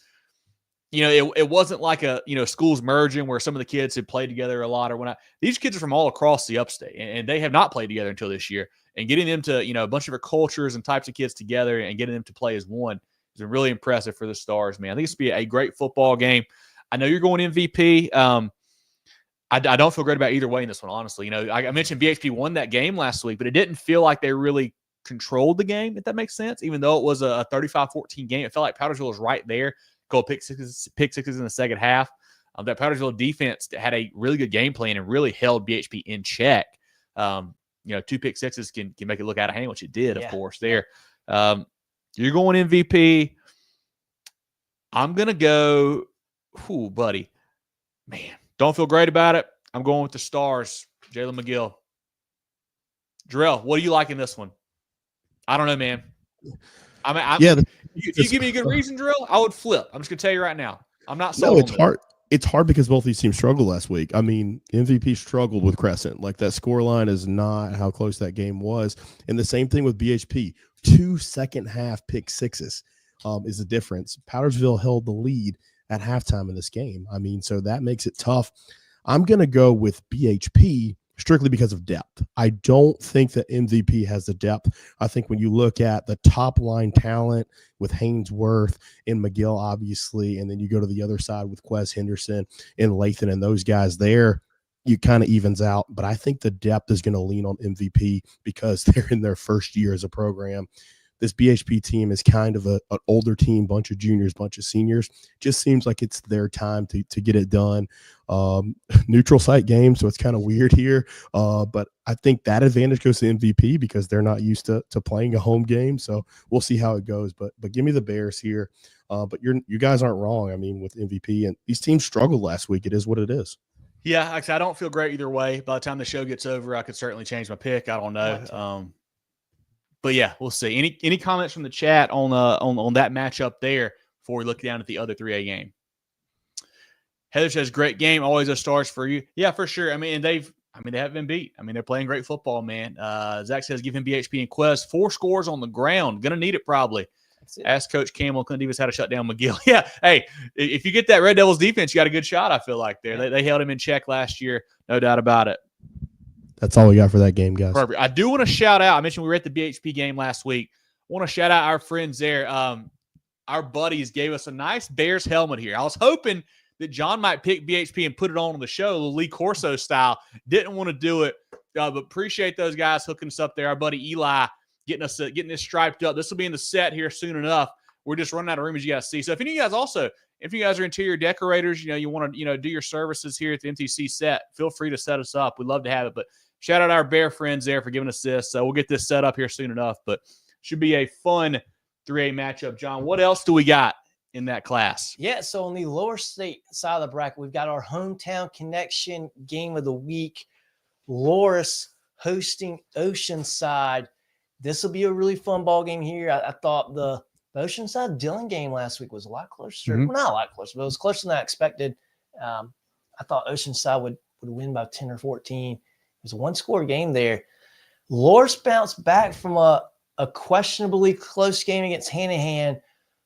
it wasn't like schools merging where some of the kids had played together a lot or whatnot. These kids are from all across the upstate, and they have not played together until this year. And getting them to, a bunch of different cultures and types of kids together and getting them to play as one has been really impressive for the Stars, man. I think it's going to be a great football game. I know you're going MVP. I don't feel great about either way in this one, honestly. I mentioned BHP won that game last week, but it didn't feel like they really controlled the game, if that makes sense. Even though it was a 35-14 game, it felt like Powdersville was right there. Goal pick sixes in the second half. That Powdersville defense had a really good game plan and really held BHP in check. 2 pick sixes can make it look out of hand, which it did, of course, there. You're going MVP. I'm going to go, buddy. Man. Don't feel great about it. I'm going with the Stars, Jalen McGill. Jerel, what do you like in this one? I don't know, man. If you give me a good reason, Jerel, I would flip. I'm just going to tell you right now. I'm not sold. No, it's hard. It's hard because both these teams struggled last week. I mean, MVP struggled with Crescent. Like, that score line is not how close that game was. And the same thing with BHP. 2 second-half pick sixes is the difference. Powdersville held the lead at halftime in this game. I mean, so that makes it tough. I'm going to go with BHP strictly because of depth. I don't think that MVP has the depth. I think when you look at the top line talent with Hainsworth and McGill, obviously, and then you go to the other side with Quez Henderson and Lathan and those guys there, you kind of evens out. But I think the depth is going to lean on MVP because they're in their first year as a program. This BHP team is kind of an older team, bunch of juniors, bunch of seniors. Just seems like it's their time to get it done. Neutral site game, so it's kind of weird here. But I think that advantage goes to MVP because they're not used to playing a home game. So we'll see how it goes. But give me the Bears here. But you guys aren't wrong. I mean, with MVP, and these teams struggled last week. It is what it is. Yeah, I don't feel great either way. By the time the show gets over, I could certainly change my pick. I don't know. But yeah, we'll see. Any comments from the chat on that matchup there before we look down at the other 3A game? Heather says, great game, always a Stars for you. Yeah, for sure. They haven't been beat. They're playing great football, man. Zach says, give him BHP and Quest 4 scores on the ground. Gonna need it probably. Ask Coach Campbell, couldn't even how to shut down McGill. Yeah, hey, if you get that Red Devils defense, you got a good shot, I feel like, there. They held him in check last year, no doubt about it. That's all we got for that game, guys. Perfect. I do want to shout out, I mentioned we were at the BHP game last week. I want to shout out our friends there. Our buddies gave us a nice Bears helmet here. I was hoping that John might pick BHP and put it on the show, the Lee Corso style. Didn't want to do it, but appreciate those guys hooking us up there. Our buddy Eli getting this striped up. This will be in the set here soon enough. We're just running out of room, as you guys see. So if any of you guys are interior decorators, you want to do your services here at the MTC set, feel free to set us up. We'd love to have it. But shout out our Bear friends there for giving us this. So we'll get this set up here soon enough. But should be a fun 3A matchup. John, what else do we got in that class? Yeah, so on the lower state side of the bracket, we've got our Hometown Connection game of the week. Loris hosting Oceanside. This will be a really fun ball game here. I thought the Oceanside Dillon game last week was a lot closer. Mm-hmm. Well, not a lot closer, but it was closer than I expected. I thought Oceanside would win by 10 or 14. It was a one-score game there. Loris bounced back from a questionably close game against Hanahan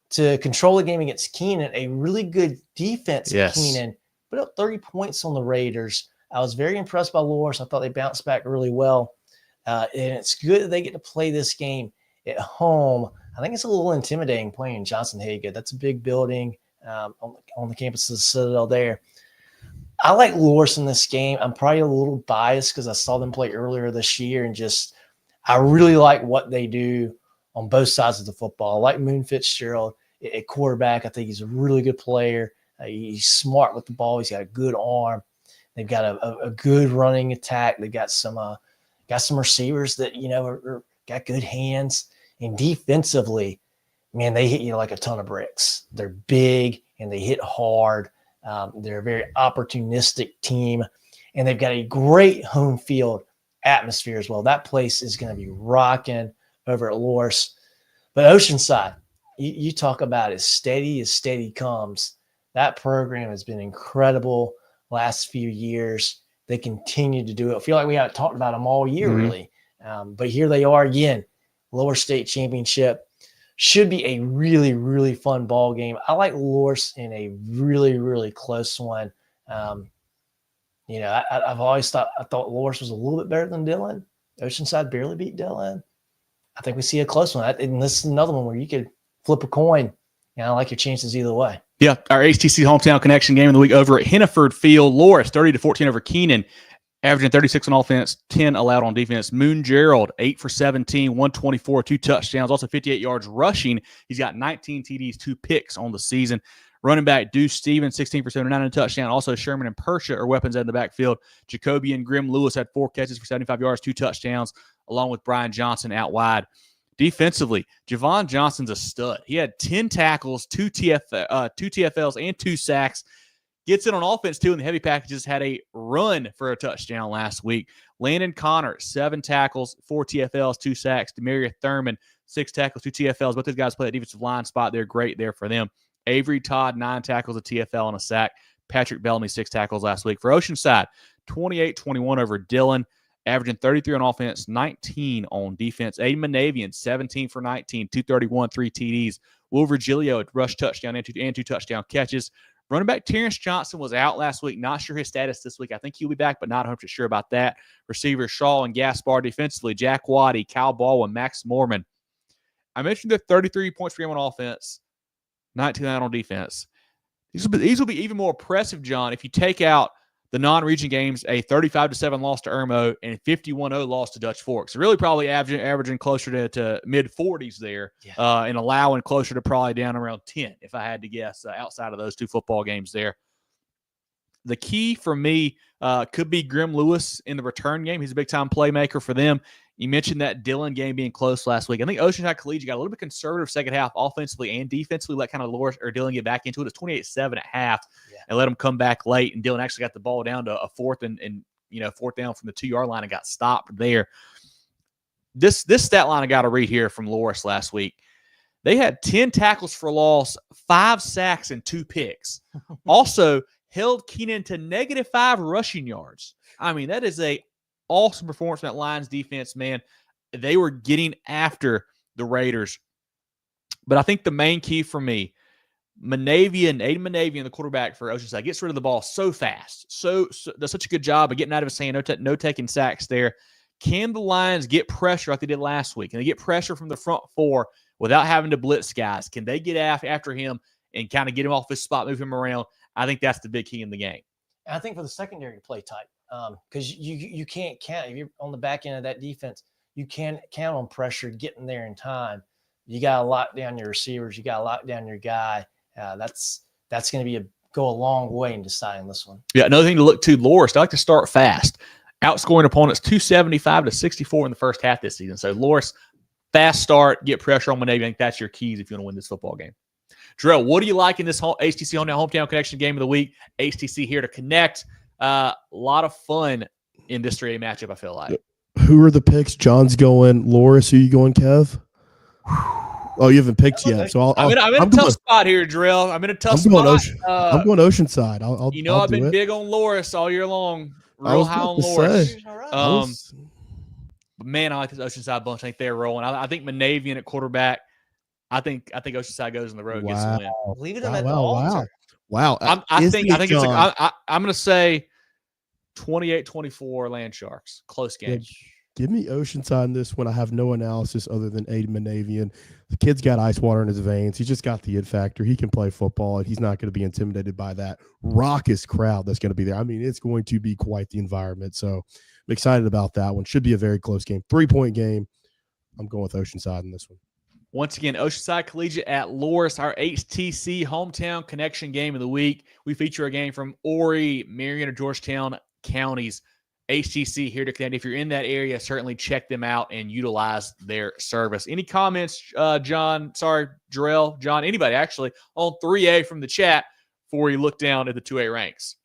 to control the game against Keenan. A really good defense. Yes. Keenan put up 30 points on the Raiders. I was very impressed by Loris. I thought they bounced back really well. And it's good that they get to play this game at home. I think it's a little intimidating playing in Johnson Haga. That's a big building on the campus of the Citadel there. I like Loris in this game. I'm probably a little biased because I saw them play earlier this year, and I really like what they do on both sides of the football. I like Moon Fitzgerald at quarterback. I think he's a really good player. He's smart with the ball. He's got a good arm. They've got a good running attack. They've got some receivers that, got good hands. And defensively, man, they hit you like a ton of bricks. They're big and they hit hard. They're a very opportunistic team. And they've got a great home field atmosphere as well. That place is going to be rocking over at Loris. But Oceanside, you talk about as steady comes. That program has been incredible last few years. They continue to do it. I feel like we haven't talked about them all year, really. But here they are again. Lower state championship. Should be a really, really fun ball game. I like Loris in a really, really close one. I've always thought Loris was a little bit better than Dillon. Oceanside barely beat Dillon. I think we see a close one. And this is another one where you could flip a coin. I like your chances either way. Yeah, our HTC Hometown Connection game of the week over at Henneford Field. Loris 30-14 over Keenan, averaging 36 on offense, 10 allowed on defense. Moon Jerel 8 for 17, 124, 2 touchdowns, also 58 yards rushing. He's got 19 TDs, 2 picks on the season. Running back Deuce Stevens 16 for 79 and a touchdown. Also Sherman and Persha are weapons in the backfield. Jacoby and Grim Lewis had 4 catches for 75 yards, 2 touchdowns, along with Brian Johnson out wide. Defensively, Javon Johnson's a stud. He had 10 tackles, 2 TFLs, and 2 sacks. Gets it on offense, too, in the heavy packages. Had a run for a touchdown last week. Landon Connor, 7 tackles, 4 TFLs, 2 sacks. Demaria Thurman, 6 tackles, 2 TFLs. Both those guys play that defensive line spot. They're great there for them. Avery Todd, 9 tackles, a TFL, and a sack. Patrick Bellamy, 6 tackles last week. For Oceanside, 28-21 over Dillon. Averaging 33 on offense, 19 on defense. Aiden Manavian, 17 for 19, 231, 3 TDs. Will Virgilio, rush touchdown and 2 touchdown catches. Running back Terrence Johnson was out last week. Not sure his status this week. I think he'll be back, but not 100% sure about that. Receivers Shaw and Gaspar defensively. Jack Waddy, Kyle Baldwin, Max Morman. I mentioned the 33 points for him on offense, 19 on defense. These will be even more impressive, John, if you take out the non-region games, a 35-7 loss to Irmo and 51-0 loss to Dutch Fork. So really probably averaging closer to mid-40s there, and allowing closer to probably down around 10, if I had to guess, outside of those 2 football games there. The key for me could be Grim Lewis in the return game. He's a big-time playmaker for them. You mentioned that Dillon game being close last week. I think Oceanside Collegiate got a little bit conservative second half offensively and defensively, let kind of Loris or Dillon get back into it. It's 28-7 at half, and let them come back late. And Dillon actually got the ball down to a fourth and fourth down from the 2-yard line and got stopped there. This stat line I got to read here from Loris last week. They had 10 tackles for loss, 5 sacks, and 2 picks. Also held Keenan to -5 rushing yards. I mean, that is a awesome performance from that Lions defense, man. They were getting after the Raiders. But I think the main key for me, Aiden Manavian, the quarterback for Oceanside, gets rid of the ball so fast. So does such a good job of getting out of his hand, no taking sacks there. Can the Lions get pressure like they did last week? Can they get pressure from the front four without having to blitz guys? Can they get after him and kind of get him off his spot, move him around? I think that's the big key in the game. And I think for the secondary to play tight, because you can't count. If you're on the back end of that defense, you can't count on pressure getting there in time. You got to lock down your receivers. You got to lock down your guy. That's going to go a long way in deciding this one. Yeah, another thing to look to, Loris, I like to start fast. Outscoring opponents 275-64 in the first half this season. So, Loris, fast start, get pressure on Manavian. I think that's your keys if you want to win this football game. Jerel, what do you like in this HTC Hometown Connection game of the week? HTC here to connect. A lot of fun in this 3A matchup, I feel like. Who are the picks? John's going. Loris, who are you going, Kev? Oh, you haven't picked yet. So I'm in a tough spot here, Jerel. I'm in a tough spot. I'm going Oceanside. I've been big on Loris all year long. Real high on Loris. But man, I like this Oceanside bunch. I think they're rolling. I think Manavian at quarterback. I think Oceanside goes on the road and gets the win. Leaving them at the altar. Wow. I think I'm going to say 28-24 Land Sharks. Close game. Give me Oceanside in this one. I have no analysis other than Aiden Manavian. The kid's got ice water in his veins. He's just got the it factor. He can play football, and he's not going to be intimidated by that raucous crowd that's going to be there. I mean, it's going to be quite the environment. So I'm excited about that one. Should be a very close game. 3-point game. I'm going with Oceanside in this one. Once again, Oceanside Collegiate at Loris, our HTC Hometown Connection game of the week. We feature a game from Horry, Marion, or Georgetown counties. HTC here to connect. If you're in that area, certainly check them out and utilize their service. Any comments, Jerel, John, anybody actually, on 3A from the chat before you look down at the 2A ranks?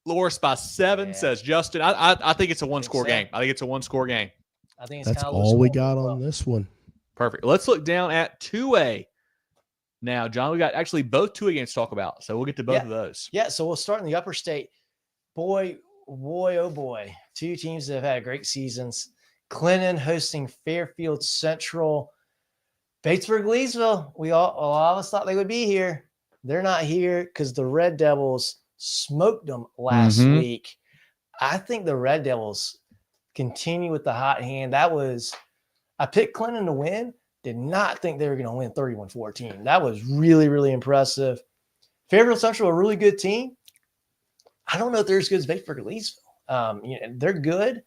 Loris by 7, says Justin. I think it's a one-score game. I think it's a one-score game. I think it's that's all we got on this one. Perfect. Let's look down at 2A. Now, John, we got actually both 2A games to talk about, so we'll get to both of those. Yeah, so we'll start in the upper state. Boy, oh boy. 2 teams that have had great seasons. Clinton hosting Fairfield Central. Batesburg, Lewisville. A lot of us thought they would be here. They're not here because the Red Devils smoked them last week. I think the Red Devils continue with the hot hand. I picked Clinton to win. Did not think they were going to win 31-14. That was really, really impressive. Fairfield Central, a really good team. I don't know if they're as good as Batesburg or Lewisville. They're good,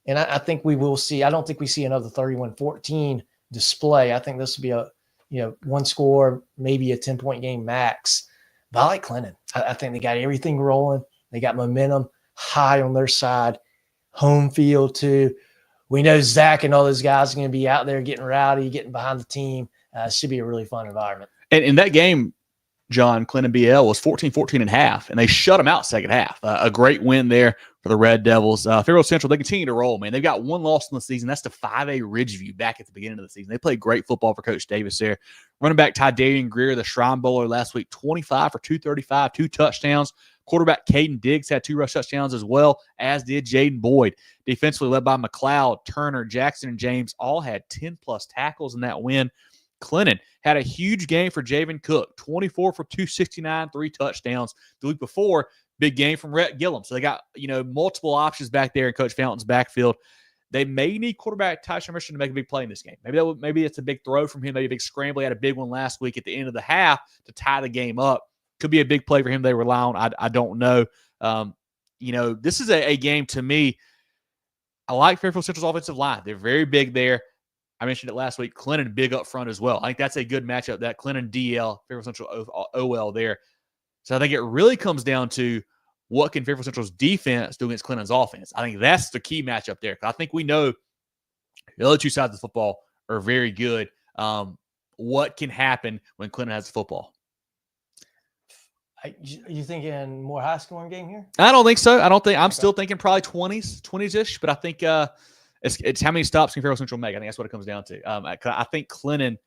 and I think we will see. I don't think we see another 31-14 display. I think this will be a one score, maybe a 10-point game max. But I like Clinton. I think they got everything rolling. They got momentum high on their side. Home field too. We know Zach and all those guys are going to be out there getting rowdy, getting behind the team. It should be a really fun environment. And in that game, John, Clinton BL was 14-14 and a half, and they shut them out second half. A great win there for the Red Devils. Fairfield Central, they continue to roll, man. They've got one loss in the season. That's to 5A Ridgeview back at the beginning of the season. They played great football for Coach Davis there. Running back Tydarian Greer, the Shrine Bowler last week, 25 for 235, 2 touchdowns. Quarterback Caden Diggs had 2 rush touchdowns as well, as did Jaden Boyd. Defensively led by McLeod, Turner, Jackson, and James all had 10-plus tackles in that win. Clinton had a huge game for Javen Cook, 24 for 269, 3 touchdowns. The week before, big game from Rhett Gillum. So they got, multiple options back there in Coach Fountain's backfield. They may need quarterback Tyson Richardson to make a big play in this game. Maybe it's a big throw from him, maybe a big scramble. He had a big one last week at the end of the half to tie the game up. Could be a big play for him they rely on. I don't know. This is a game to me. I like Fairfield Central's offensive line. They're very big there. I mentioned it last week. Clinton big up front as well. I think that's a good matchup, that Clinton DL, Fairfield Central OL there. So I think it really comes down to what can Fairfield Central's defense do against Clinton's offense. I think that's the key matchup there. I think we know the other 2 sides of the football are very good. What can happen when Clinton has the football? You thinking more high-scoring game here? I don't think so. I'm still thinking probably 20s-ish, but I think it's how many stops can Fairfield Central make. I think that's what it comes down to. I think Clinton,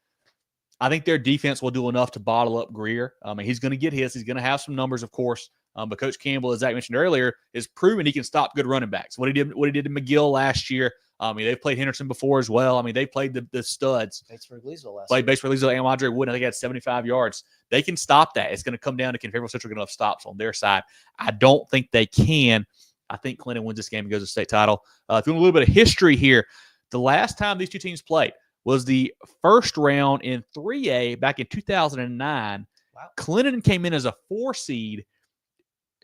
their defense will do enough to bottle up Greer. He's going to get his. He's going to have some numbers, of course. But Coach Campbell, as Zach mentioned earlier, is proven he can stop good running backs. What he did to McGill last year, I mean, they've played Henderson before as well. I mean, they played the studs. Batesburg-Leesville last Played week. Batesburg-Leesville and Andre Wood. I think he had 75 yards. They can stop that. It's going to come down to can Fairfield Central get enough stops on their side. I don't think they can. I think Clinton wins this game and goes to state title. If you want a little bit of history here, the last time these two teams played was the first round in 3A back in 2009. Wow. Clinton came in as a 4 seed,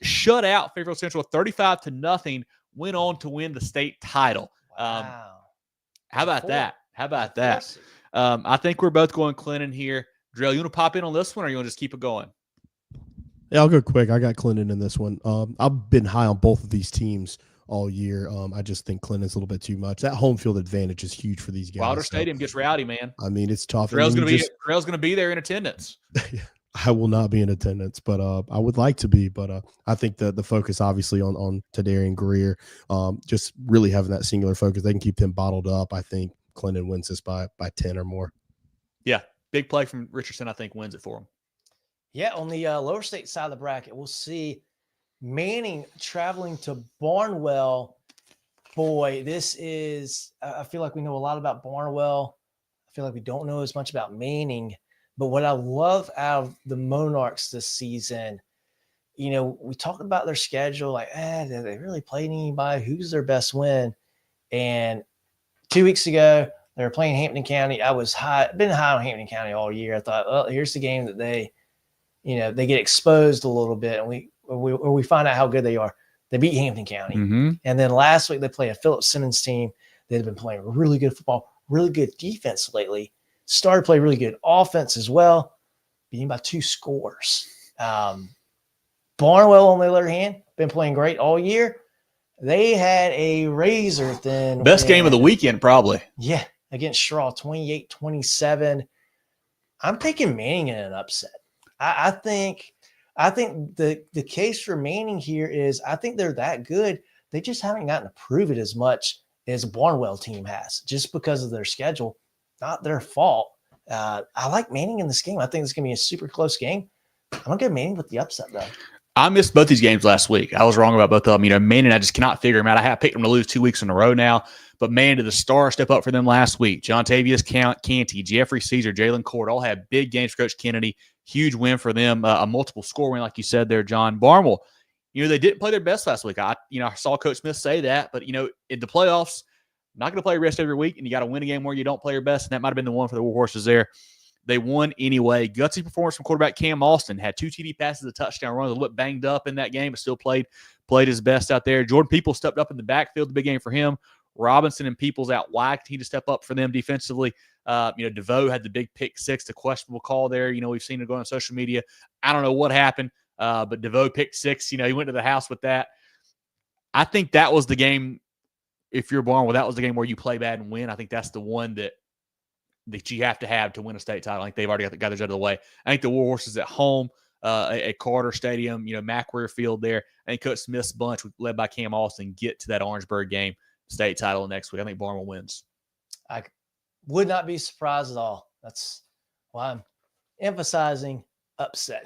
shut out Fairfield Central 35-0, went on to win the state title. Wow. How about that? How about that? I think we're both going Clinton here. Jerel, you want to pop in on this one, or you want to just keep it going? Yeah, I'll go quick. I got Clinton in this one. I've been high on both of these teams all year. I just think Clinton's a little bit too much. That home field advantage is huge for these guys. Wilder Stadium gets rowdy, man. I mean, it's tough. Jerel's going to be there in attendance. I will not be in attendance, but I would like to be. But I think the focus obviously on Tadarian Greer, just really having that singular focus. They can keep them bottled up. I think Clinton wins this by 10 or more. Yeah, big play from Richardson, I think, wins it for him. Yeah, on the lower state side of the bracket, we'll see Manning traveling to Barnwell. Boy, this is – I feel like we know a lot about Barnwell. I feel like we don't know as much about Manning. But what I love out of the Monarchs this season, you know, we talked about their schedule, like, did they really play anybody? Who's their best win? And 2 weeks ago, they were playing Hampton County. I was been high on Hampton County all year. I thought, well, here's the game that they get exposed a little bit, and we find out how good they are. They beat Hampton County. Mm-hmm. And then last week they played a Philip Simmons team that had been playing really good football, really good defense lately. Started to play really good offense as well, beating by 2 scores. Barnwell, on the other hand, been playing great all year. They had a razor thin best game of the weekend, probably. Yeah, against Straw, 28-27. I'm taking Manning in an upset. I think the case for Manning here is I think they're that good. They just haven't gotten to prove it as much as a Barnwell team has, just because of their schedule. Not their fault. I like Manning in this game. I think it's going to be a super close game. I'm going to go Manning with the upset, though. I missed both these games last week. I was wrong about both of them. You know, Manning, I just cannot figure him out. I have picked him to lose 2 weeks in a row now. But, man, did the stars step up for them last week. John Tavius Canty, Jeffrey Caesar, Jalen Cord all had big games for Coach Kennedy. Huge win for them. A multiple score win, like you said there, John. Barnwell, you know, they didn't play their best last week. I saw Coach Smith say that. But, you know, in the playoffs, not going to play your best every week, and you got to win a game where you don't play your best, and that might have been the one for the Warhorses there. They won anyway. Gutsy performance from quarterback Cam Austin. Had 2 TD passes, a touchdown run. A little bit banged up in that game, but still played his best out there. Jordan Peoples stepped up in the backfield. The big game for him. Robinson and Peoples out wide. Continue to step up for them defensively. DeVoe had the big pick 6, the questionable call there. You know, we've seen it go on social media. I don't know what happened, but DeVoe picked 6. You know, he went to the house with that. I think that was the game. If you're Barnwell, that was the game where you play bad and win. I think that's the one that you have to win a state title. I think they've already got theirs out of the way. I think the Warhorses at home, at Carter Stadium, you know, McWare Field there. I think Coach Smith's bunch, led by Cam Austin, get to that Orangeburg game, state title next week. I think Barnwell wins. I would not be surprised at all. That's why I'm emphasizing upset.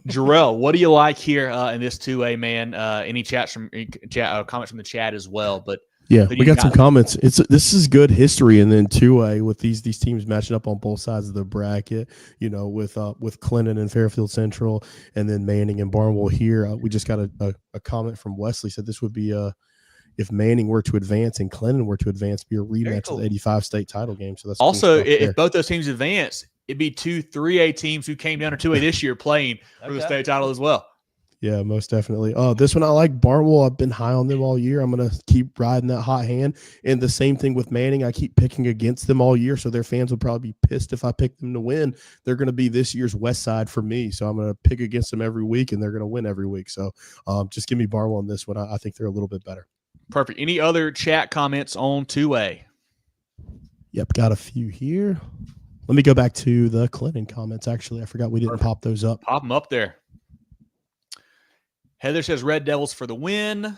Jerel, what do you like here in this 2A, man? Any comments from the chat as well? But yeah, we got some comments. This is good history, and then 2A with these teams matching up on both sides of the bracket. You know, with Clinton and Fairfield Central, and then Manning and Barnwell here. We just got a comment from Wesley, said this would be if Manning were to advance and Clinton were to advance, be a rematch of the 85 state title game. So that's also cool if both those teams advance, it'd be 2 3A teams who came down to 2A this year playing for the state title as well. Yeah, most definitely. This one I like. Barnwell, I've been high on them all year. I'm going to keep riding that hot hand. And the same thing with Manning. I keep picking against them all year, so their fans would probably be pissed if I pick them to win. They're going to be this year's Westside for me, so I'm going to pick against them every week, and they're going to win every week. So just give me Barnwell on this one. I think they're a little bit better. Perfect. Any other chat comments on 2A? Yep, got a few here. Let me go back to the Clinton comments, actually. I forgot we didn't pop those up. Pop them up there. Heather says Red Devils for the win.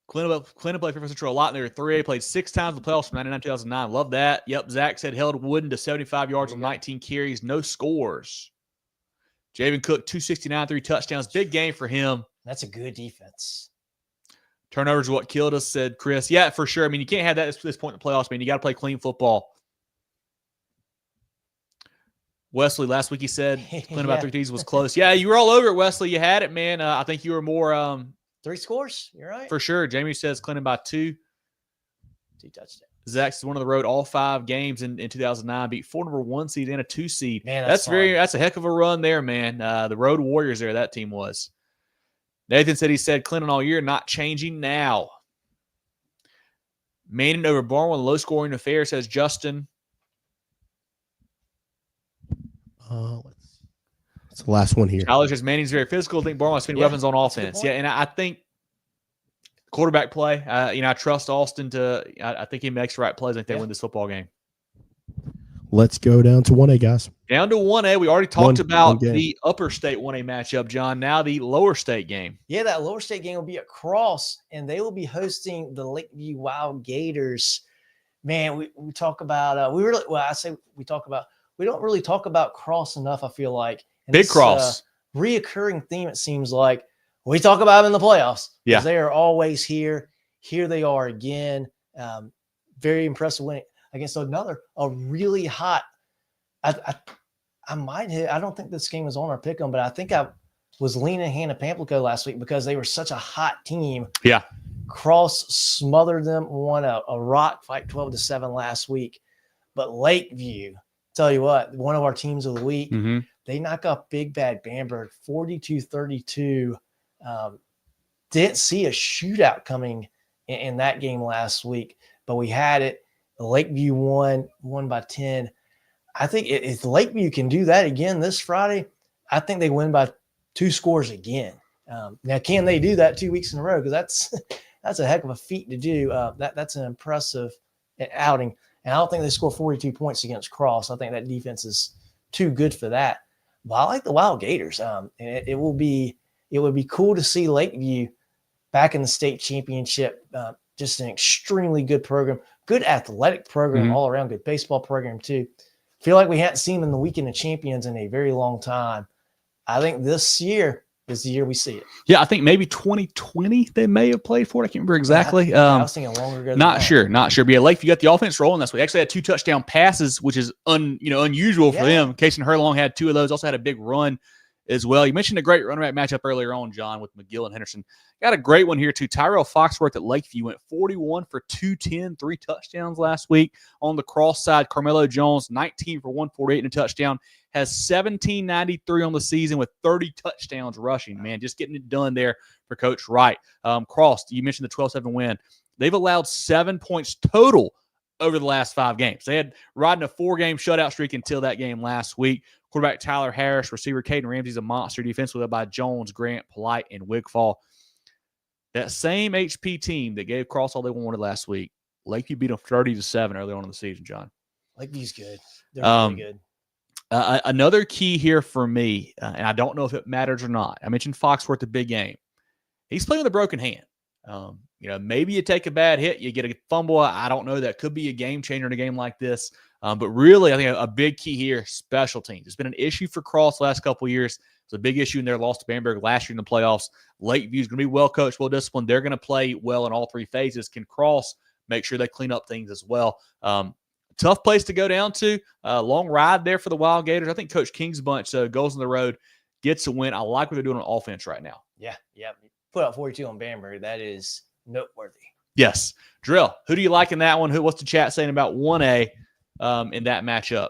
Clinton played Fairfield Central a lot in their 3A, played 6 times in the playoffs from 1999-2009. Love that. Yep, Zach said held Wooden to 75 yards on 19 carries, no scores. Javen Cook, 269, 3 touchdowns. Big game for him. That's a good defense. Turnovers are what killed us, said Chris. Yeah, for sure. I mean, you can't have that at this point in the playoffs. I mean, you got to play clean football. Wesley, last week he said playing about 3 TDs was close. Yeah, you were all over it, Wesley. You had it, man. I think you were more 3 scores. You're right. For sure. Jamie says Clinton by 2. 2 touchdowns. Zach's one of the road all 5 games in 2009, beat 4 number 1 seed and a 2 seed. Man, that's a heck of a run there, man. The Road Warriors there, that team was. Nathan said he said Clinton all year, not changing now. Manning over Barnwell, low scoring affair, says Justin. That's the last one here. Tyler says Manning's very physical. I think Barnwell has weapons on offense. Yeah, and I think quarterback play. I trust Austin to. I think he makes the right plays. I think they win this football game. Let's go down to 1A, guys. Down to 1A. We already talked about the upper state 1A matchup, John. Now the lower state game. Yeah, that lower state game will be at Cross, and they will be hosting the Lakeview Wild Gators. Man, we talk about we don't really talk about Cross enough, I feel like. And Big Cross. Reoccurring theme, it seems like. We talk about them in the playoffs. Yeah. They are always here. Here they are again. Very impressive win against a really hot. I might hit. I don't think this game was on our pick 'em, but I think I was leaning Hannah Pamplico last week because they were such a hot team. Yeah. Cross smothered them, won a rock fight 12-7 last week. But Lakeview, tell you what, one of our teams of the week, they knock off Big Bad Bamberg 42-32. Didn't see a shootout coming in that game last week, but we had it. Lakeview won by 10. I think if Lakeview can do that again this Friday, I think they win by 2 scores again. Now, can they do that 2 weeks in a row? Because that's a heck of a feat to do. That's an impressive outing. And I don't think they score 42 points against Cross. I think that defense is too good for that. But I like the Wild Gators. And it would be cool to see Lakeview back in the state championship. Just an extremely good program, good athletic program all around, good baseball program too. Feel like we hadn't seen them in the Weekend of Champions in a very long time. I think this year is the year we see it. Yeah, I think maybe 2020 they may have played for it. I can't remember exactly. I was thinking longer ago. Not sure. But yeah, Lakeview got the offense rolling this week. Actually had 2 touchdown passes, which is unusual for them. Casey Herlong had 2 of those. Also had a big run as well. You mentioned a great running back matchup earlier on, John, with McGill and Henderson. Got a great one here, too. Tyrell Foxworth at Lakeview went 41 for 210, 3 touchdowns last week. On the cross side, Carmelo Jones, 19 for 148 and a touchdown, has 1793 on the season with 30 touchdowns rushing. Man, just getting it done there for Coach Wright. Cross, you mentioned the 12-7 win. They've allowed 7 points total over the last 5 games. They had riding a 4-game shutout streak until that game last week. Quarterback Tyler Harris, receiver Caden Ramsey's a monster. Defense led by Jones, Grant, Polite, and Wigfall. That same HP team that gave Cross all they wanted last week, Lakeview beat them 30-7 early on in the season, John. Lakeview's good. They're really good. Another key here for me, and I don't know if it matters or not. I mentioned Foxworth, the big game. He's playing with a broken hand. Maybe you take a bad hit, you get a fumble. I don't know. That could be a game changer in a game like this. But really, I think a big key here, special teams. It's been an issue for Cross the last couple of years. It's a big issue in their loss to Bamberg last year in the playoffs. Lakeview's going to be well coached, well disciplined. They're going to play well in all 3 phases. Can Cross make sure they clean up things as well? Tough place to go down to. Long ride there for the Wild Gators. I think Coach King's bunch goes on the road, gets a win. I like what they're doing on offense right now. Yeah. Put out 42 on Bamberg. That is noteworthy. Yes. Jerel, who do you like in that one? What's the chat saying about 1A in that matchup?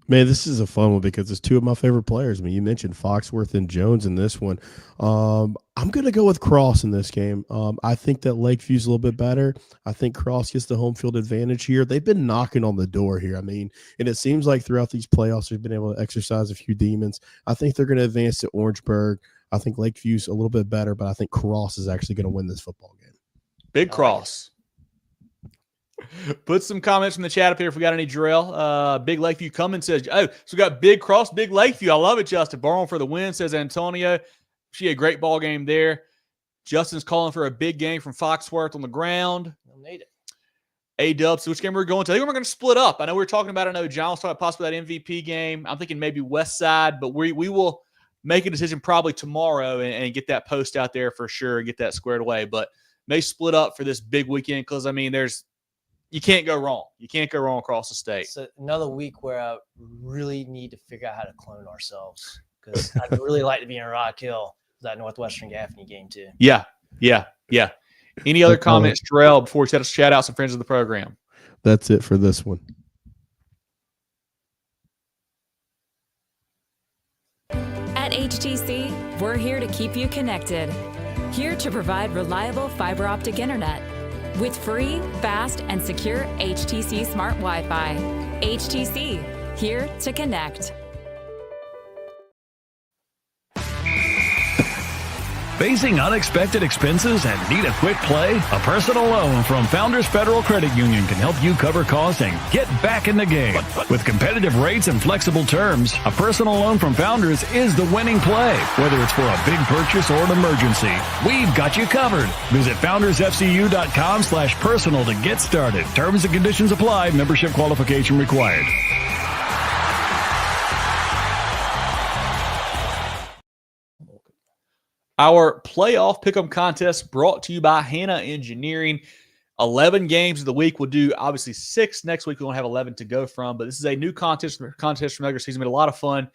Man, this is a fun one because it's 2 of my favorite players. I mean, you mentioned Foxworth and Jones in this one. I'm going to go with Cross in this game. I think that Lakeview's a little bit better. I think Cross gets the home field advantage here. They've been knocking on the door here. I mean, and it seems like throughout these playoffs, they've been able to exercise a few demons. I think they're going to advance to Orangeburg. I think Lakeview's a little bit better, but I think Cross is actually going to win this football game. Big Cross. Put some comments in the chat up here if we got any, Jerel. Big Lakeview Cummins says, so we got Big Cross, Big Lakeview. I love it, Justin. Barnwell for the win, says Antonio. She had a great ball game there. Justin's calling for a big game from Foxworth on the ground. They'll need it. A-Dubs, which game we're going to? I think we're going to split up. I know we were talking about, John was talking about possibly that MVP game. I'm thinking maybe Westside, but we will make a decision probably tomorrow and get that post out there for sure and get that squared away. But may split up for this big weekend because, I mean, you can't go wrong. You can't go wrong across the state. It's another week where I really need to figure out how to clone ourselves because I'd really like to be in Rock Hill for that Northwestern Gaffney game too. Yeah. Any other comments, Jerel, before we shout out some friends of the program? That's it for this one. At HTC, we're here to keep you connected. Here to provide reliable fiber optic internet with free, fast, and secure HTC Smart Wi-Fi. HTC, here to connect. Facing unexpected expenses and need a quick play? A personal loan from Founders Federal Credit Union can help you cover costs and get back in the game. With competitive rates and flexible terms, a personal loan from Founders is the winning play. Whether it's for a big purchase or an emergency, we've got you covered. Visit foundersfcu.com/personal to get started. Terms and conditions apply. Membership qualification required. Our playoff pick'em contest brought to you by Hanna Engineering. 11 games of the week. We'll do obviously 6 next week. We won't have 11 to go from, but this is a new contest from regular season. Been a lot of fun.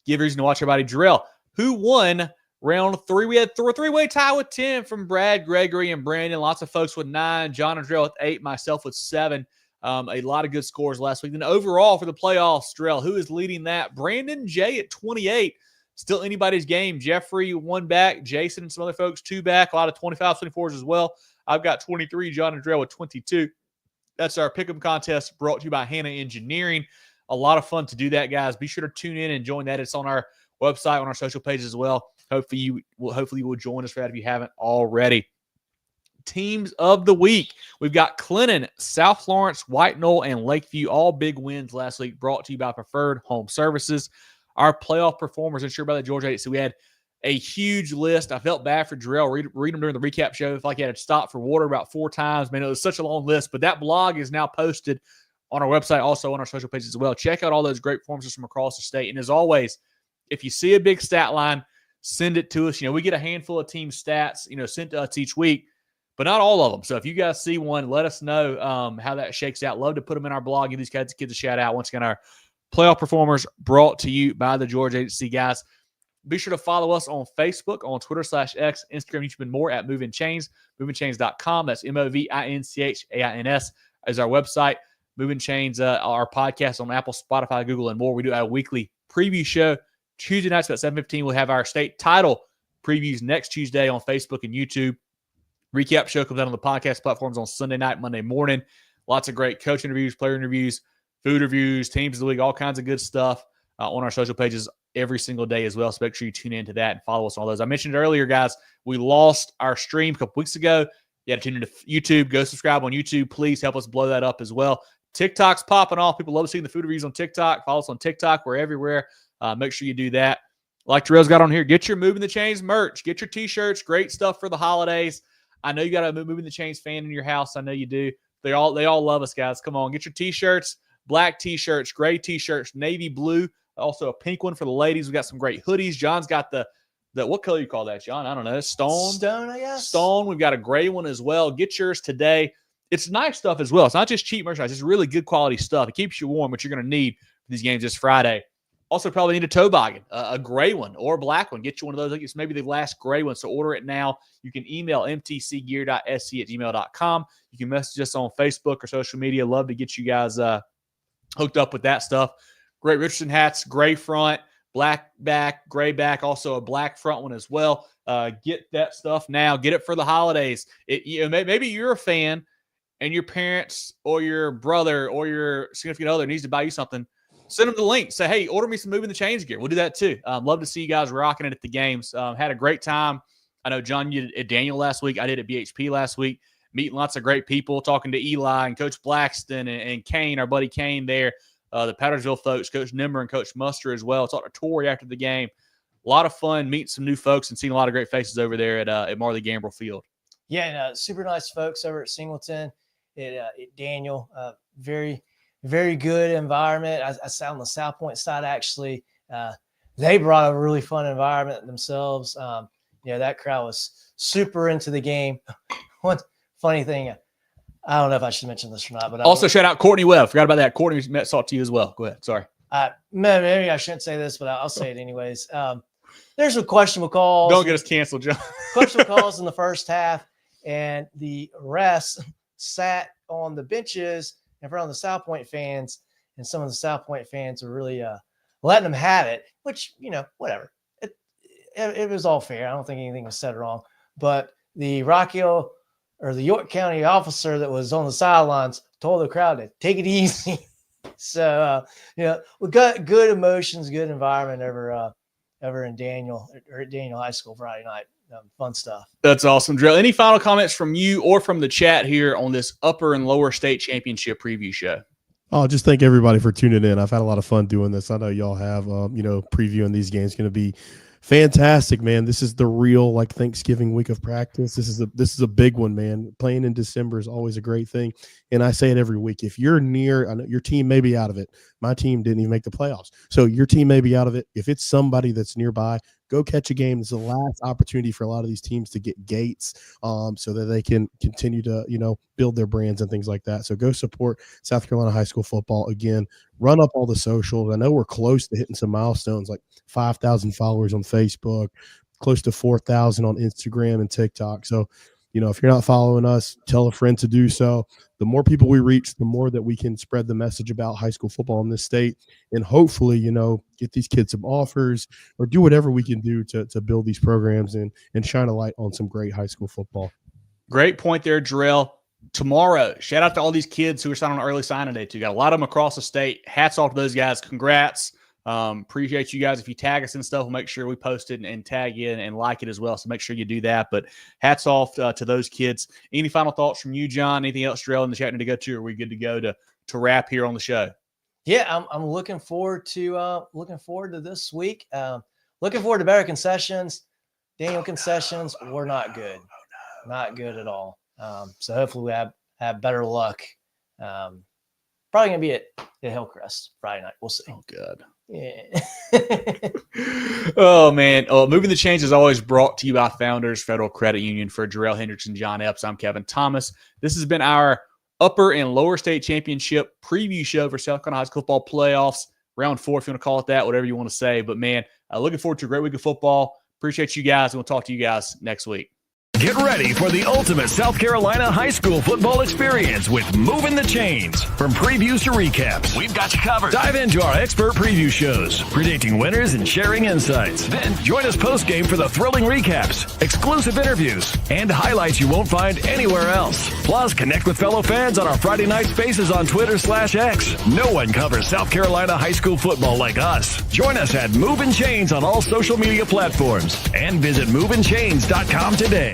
Give reason to watch everybody. Jerel, who won round 3? We had a three-way tie with 10 from Brad, Gregory, and Brandon. Lots of folks with 9. John and Jerel with 8. Myself with 7. A lot of good scores last week. Then overall for the playoffs, Jerel, who is leading that? Brandon J at 28. Still anybody's game. Jeffrey 1 back. Jason and some other folks 2 back. A lot of 25s, 24s as well. I've got 23. John and Jerel with 22. That's our pick'em contest brought to you by Hanna Engineering. A lot of fun to do that, guys. Be sure to tune in and join that. It's on our website, on our social pages as well. Hopefully you will join us for that if you haven't already. Teams of the week. We've got Clinton, South Florence, White Knoll, and Lakeview. All big wins last week brought to you by Preferred Home Services. Our playoff performers ensured by the Georgia Agency. We had a huge list. I felt bad for Jerel. Read them during the recap show. If like he had to stop for water about 4 times. Man, it was such a long list. But that blog is now posted on our website, also on our social pages as well. Check out all those great performances from across the state. And as always, if you see a big stat line, send it to us. We get a handful of team stats, sent to us each week, but not all of them. So if you guys see one, let us know how that shakes out. Love to put them in our blog. Give these kids a shout out. Once again, our playoff performers brought to you by the Georgia Agency, guys. Be sure to follow us on Facebook, on Twitter/X, Instagram, YouTube, and more at Movin Chains, movinchains.com. That's MOVINCHAINS is our website. Movin Chains, our podcast on Apple, Spotify, Google, and more. We do a weekly preview show. Tuesday nights about 7:15. We'll have our state title previews next Tuesday on Facebook and YouTube. Recap show comes out on the podcast platforms on Sunday night, Monday morning. Lots of great coach interviews, player interviews, food reviews, teams of the week, all kinds of good stuff on our social pages every single day as well. So make sure you tune into that and follow us on all those. I mentioned earlier, guys, we lost our stream a couple weeks ago. You had to tune into YouTube. Go subscribe on YouTube. Please help us blow that up as well. TikTok's popping off. People love seeing the food reviews on TikTok. Follow us on TikTok. We're everywhere. Make sure you do that. Like Jerel's got on here, get your Movin The Chains merch. Get your T-shirts. Great stuff for the holidays. I know you got a Movin The Chains fan in your house. I know you do. They all love us, guys. Come on, get your T-shirts. Black T-shirts, gray T-shirts, navy blue. Also a pink one for the ladies. We got some great hoodies. John's got the what color you call that, John? I don't know. Stone, I guess. Stone. We've got a gray one as well. Get yours today. It's nice stuff as well. It's not just cheap merchandise. It's really good quality stuff. It keeps you warm, which you're going to need for these games this Friday. Also, probably need a toboggan, a gray one or a black one. Get you one of those. I think it's maybe the last gray one. So order it now. You can email mtcgear.sc@gmail.com. You can message us on Facebook or social media. Love to get you guys hooked up with that stuff. Great Richardson hats, gray front, black back, gray back, also a black front one as well. Get that stuff now. Get it for the holidays. Maybe you're a fan and your parents or your brother or your significant other needs to buy you something. Send them the link. Say, hey, order me some Movin The Chains gear. We'll do that too. Love to see you guys rocking it at the games. Had a great time. I know, John, you did at Daniel last week. I did at BHP last week. Meeting lots of great people, talking to Eli and Coach Blackston and Kane, our buddy Kane there. The Pattersville folks, Coach Nimmer and Coach Muster as well. Talked to Tori after the game. A lot of fun meeting some new folks and seeing a lot of great faces over there at Marley Gambrill Field. Yeah, and super nice folks over at Singleton, at Daniel. Very, very good environment. I sat on the South Pointe side, actually. They brought a really fun environment themselves. That crowd was super into the game. one funny thing. I don't know if I should mention this or not, but also shout out Courtney Webb. Forgot about that. Courtney talked to you as well. Go ahead. Sorry. Maybe I shouldn't say this, but I'll say it anyways. There's some questionable calls. Don't get us canceled, John. Questionable calls in the first half, and the refs sat on the benches in front of the South Point fans, and some of the South Point fans were really letting them have it, which, whatever. It was all fair. I don't think anything was said wrong. But the the York County officer that was on the sidelines told the crowd to take it easy. So, we got good emotions, good environment over in Daniel High School Friday night. Fun stuff. That's awesome, Jerel. Any final comments from you or from the chat here on this upper and lower state championship preview show? Oh, just thank everybody for tuning in. I've had a lot of fun doing this. I know y'all have, previewing these games going to be fantastic, man. This is the real Thanksgiving week of practice. This is a big one, man. Playing in December is always a great thing. And I say it every week. If you're near, I know your team may be out of it. My team didn't even make the playoffs. So your team may be out of it. If it's somebody that's nearby, go catch a game. It's the last opportunity for a lot of these teams to get gates so that they can continue to, build their brands and things like that. So go support South Carolina high school football. Again, run up all the socials. I know we're close to hitting some milestones, like 5,000 followers on Facebook, close to 4,000 on Instagram and TikTok. So, if you're not following us, tell a friend to do so. The more people we reach, the more that we can spread the message about high school football in this state, and hopefully, get these kids some offers or do whatever we can do to build these programs and shine a light on some great high school football. Great point there, Jerel. Tomorrow, shout out to all these kids who are signing on early signing day too. Got a lot of them across the state. Hats off to those guys. Congrats. Appreciate you guys. If you tag us and stuff, we'll make sure we post it and tag you and like it as well. So make sure you do that. But hats off to those kids. Any final thoughts from you, John? Anything else, Jerel, in the chat need to go to? Or are we good to go to wrap here on the show? Yeah, I'm looking forward to this week. Looking forward to better concessions. Daniel concessions were not good. Not good at all. So hopefully we have better luck. Probably gonna be at Hillcrest Friday night. We'll see. Oh, good. Yeah. Oh, man. Moving the Chains is always brought to you by Founders Federal Credit Union. For Jerel, Hendricks, and John Epps, I'm Kevin Thomas. This has been our upper and lower state championship preview show for South Carolina high school football playoffs. Round 4, if you want to call it that, whatever you want to say. But, man, looking forward to a great week of football. Appreciate you guys, and we'll talk to you guys next week. Get ready for the ultimate South Carolina high school football experience with Movin The Chains. From previews to recaps, we've got you covered. Dive into our expert preview shows, predicting winners and sharing insights. Then join us post-game for the thrilling recaps, exclusive interviews, and highlights you won't find anywhere else. Plus, connect with fellow fans on our Friday night spaces on Twitter/X. No one covers South Carolina high school football like us. Join us at Movin Chains on all social media platforms and visit movinchains.com today.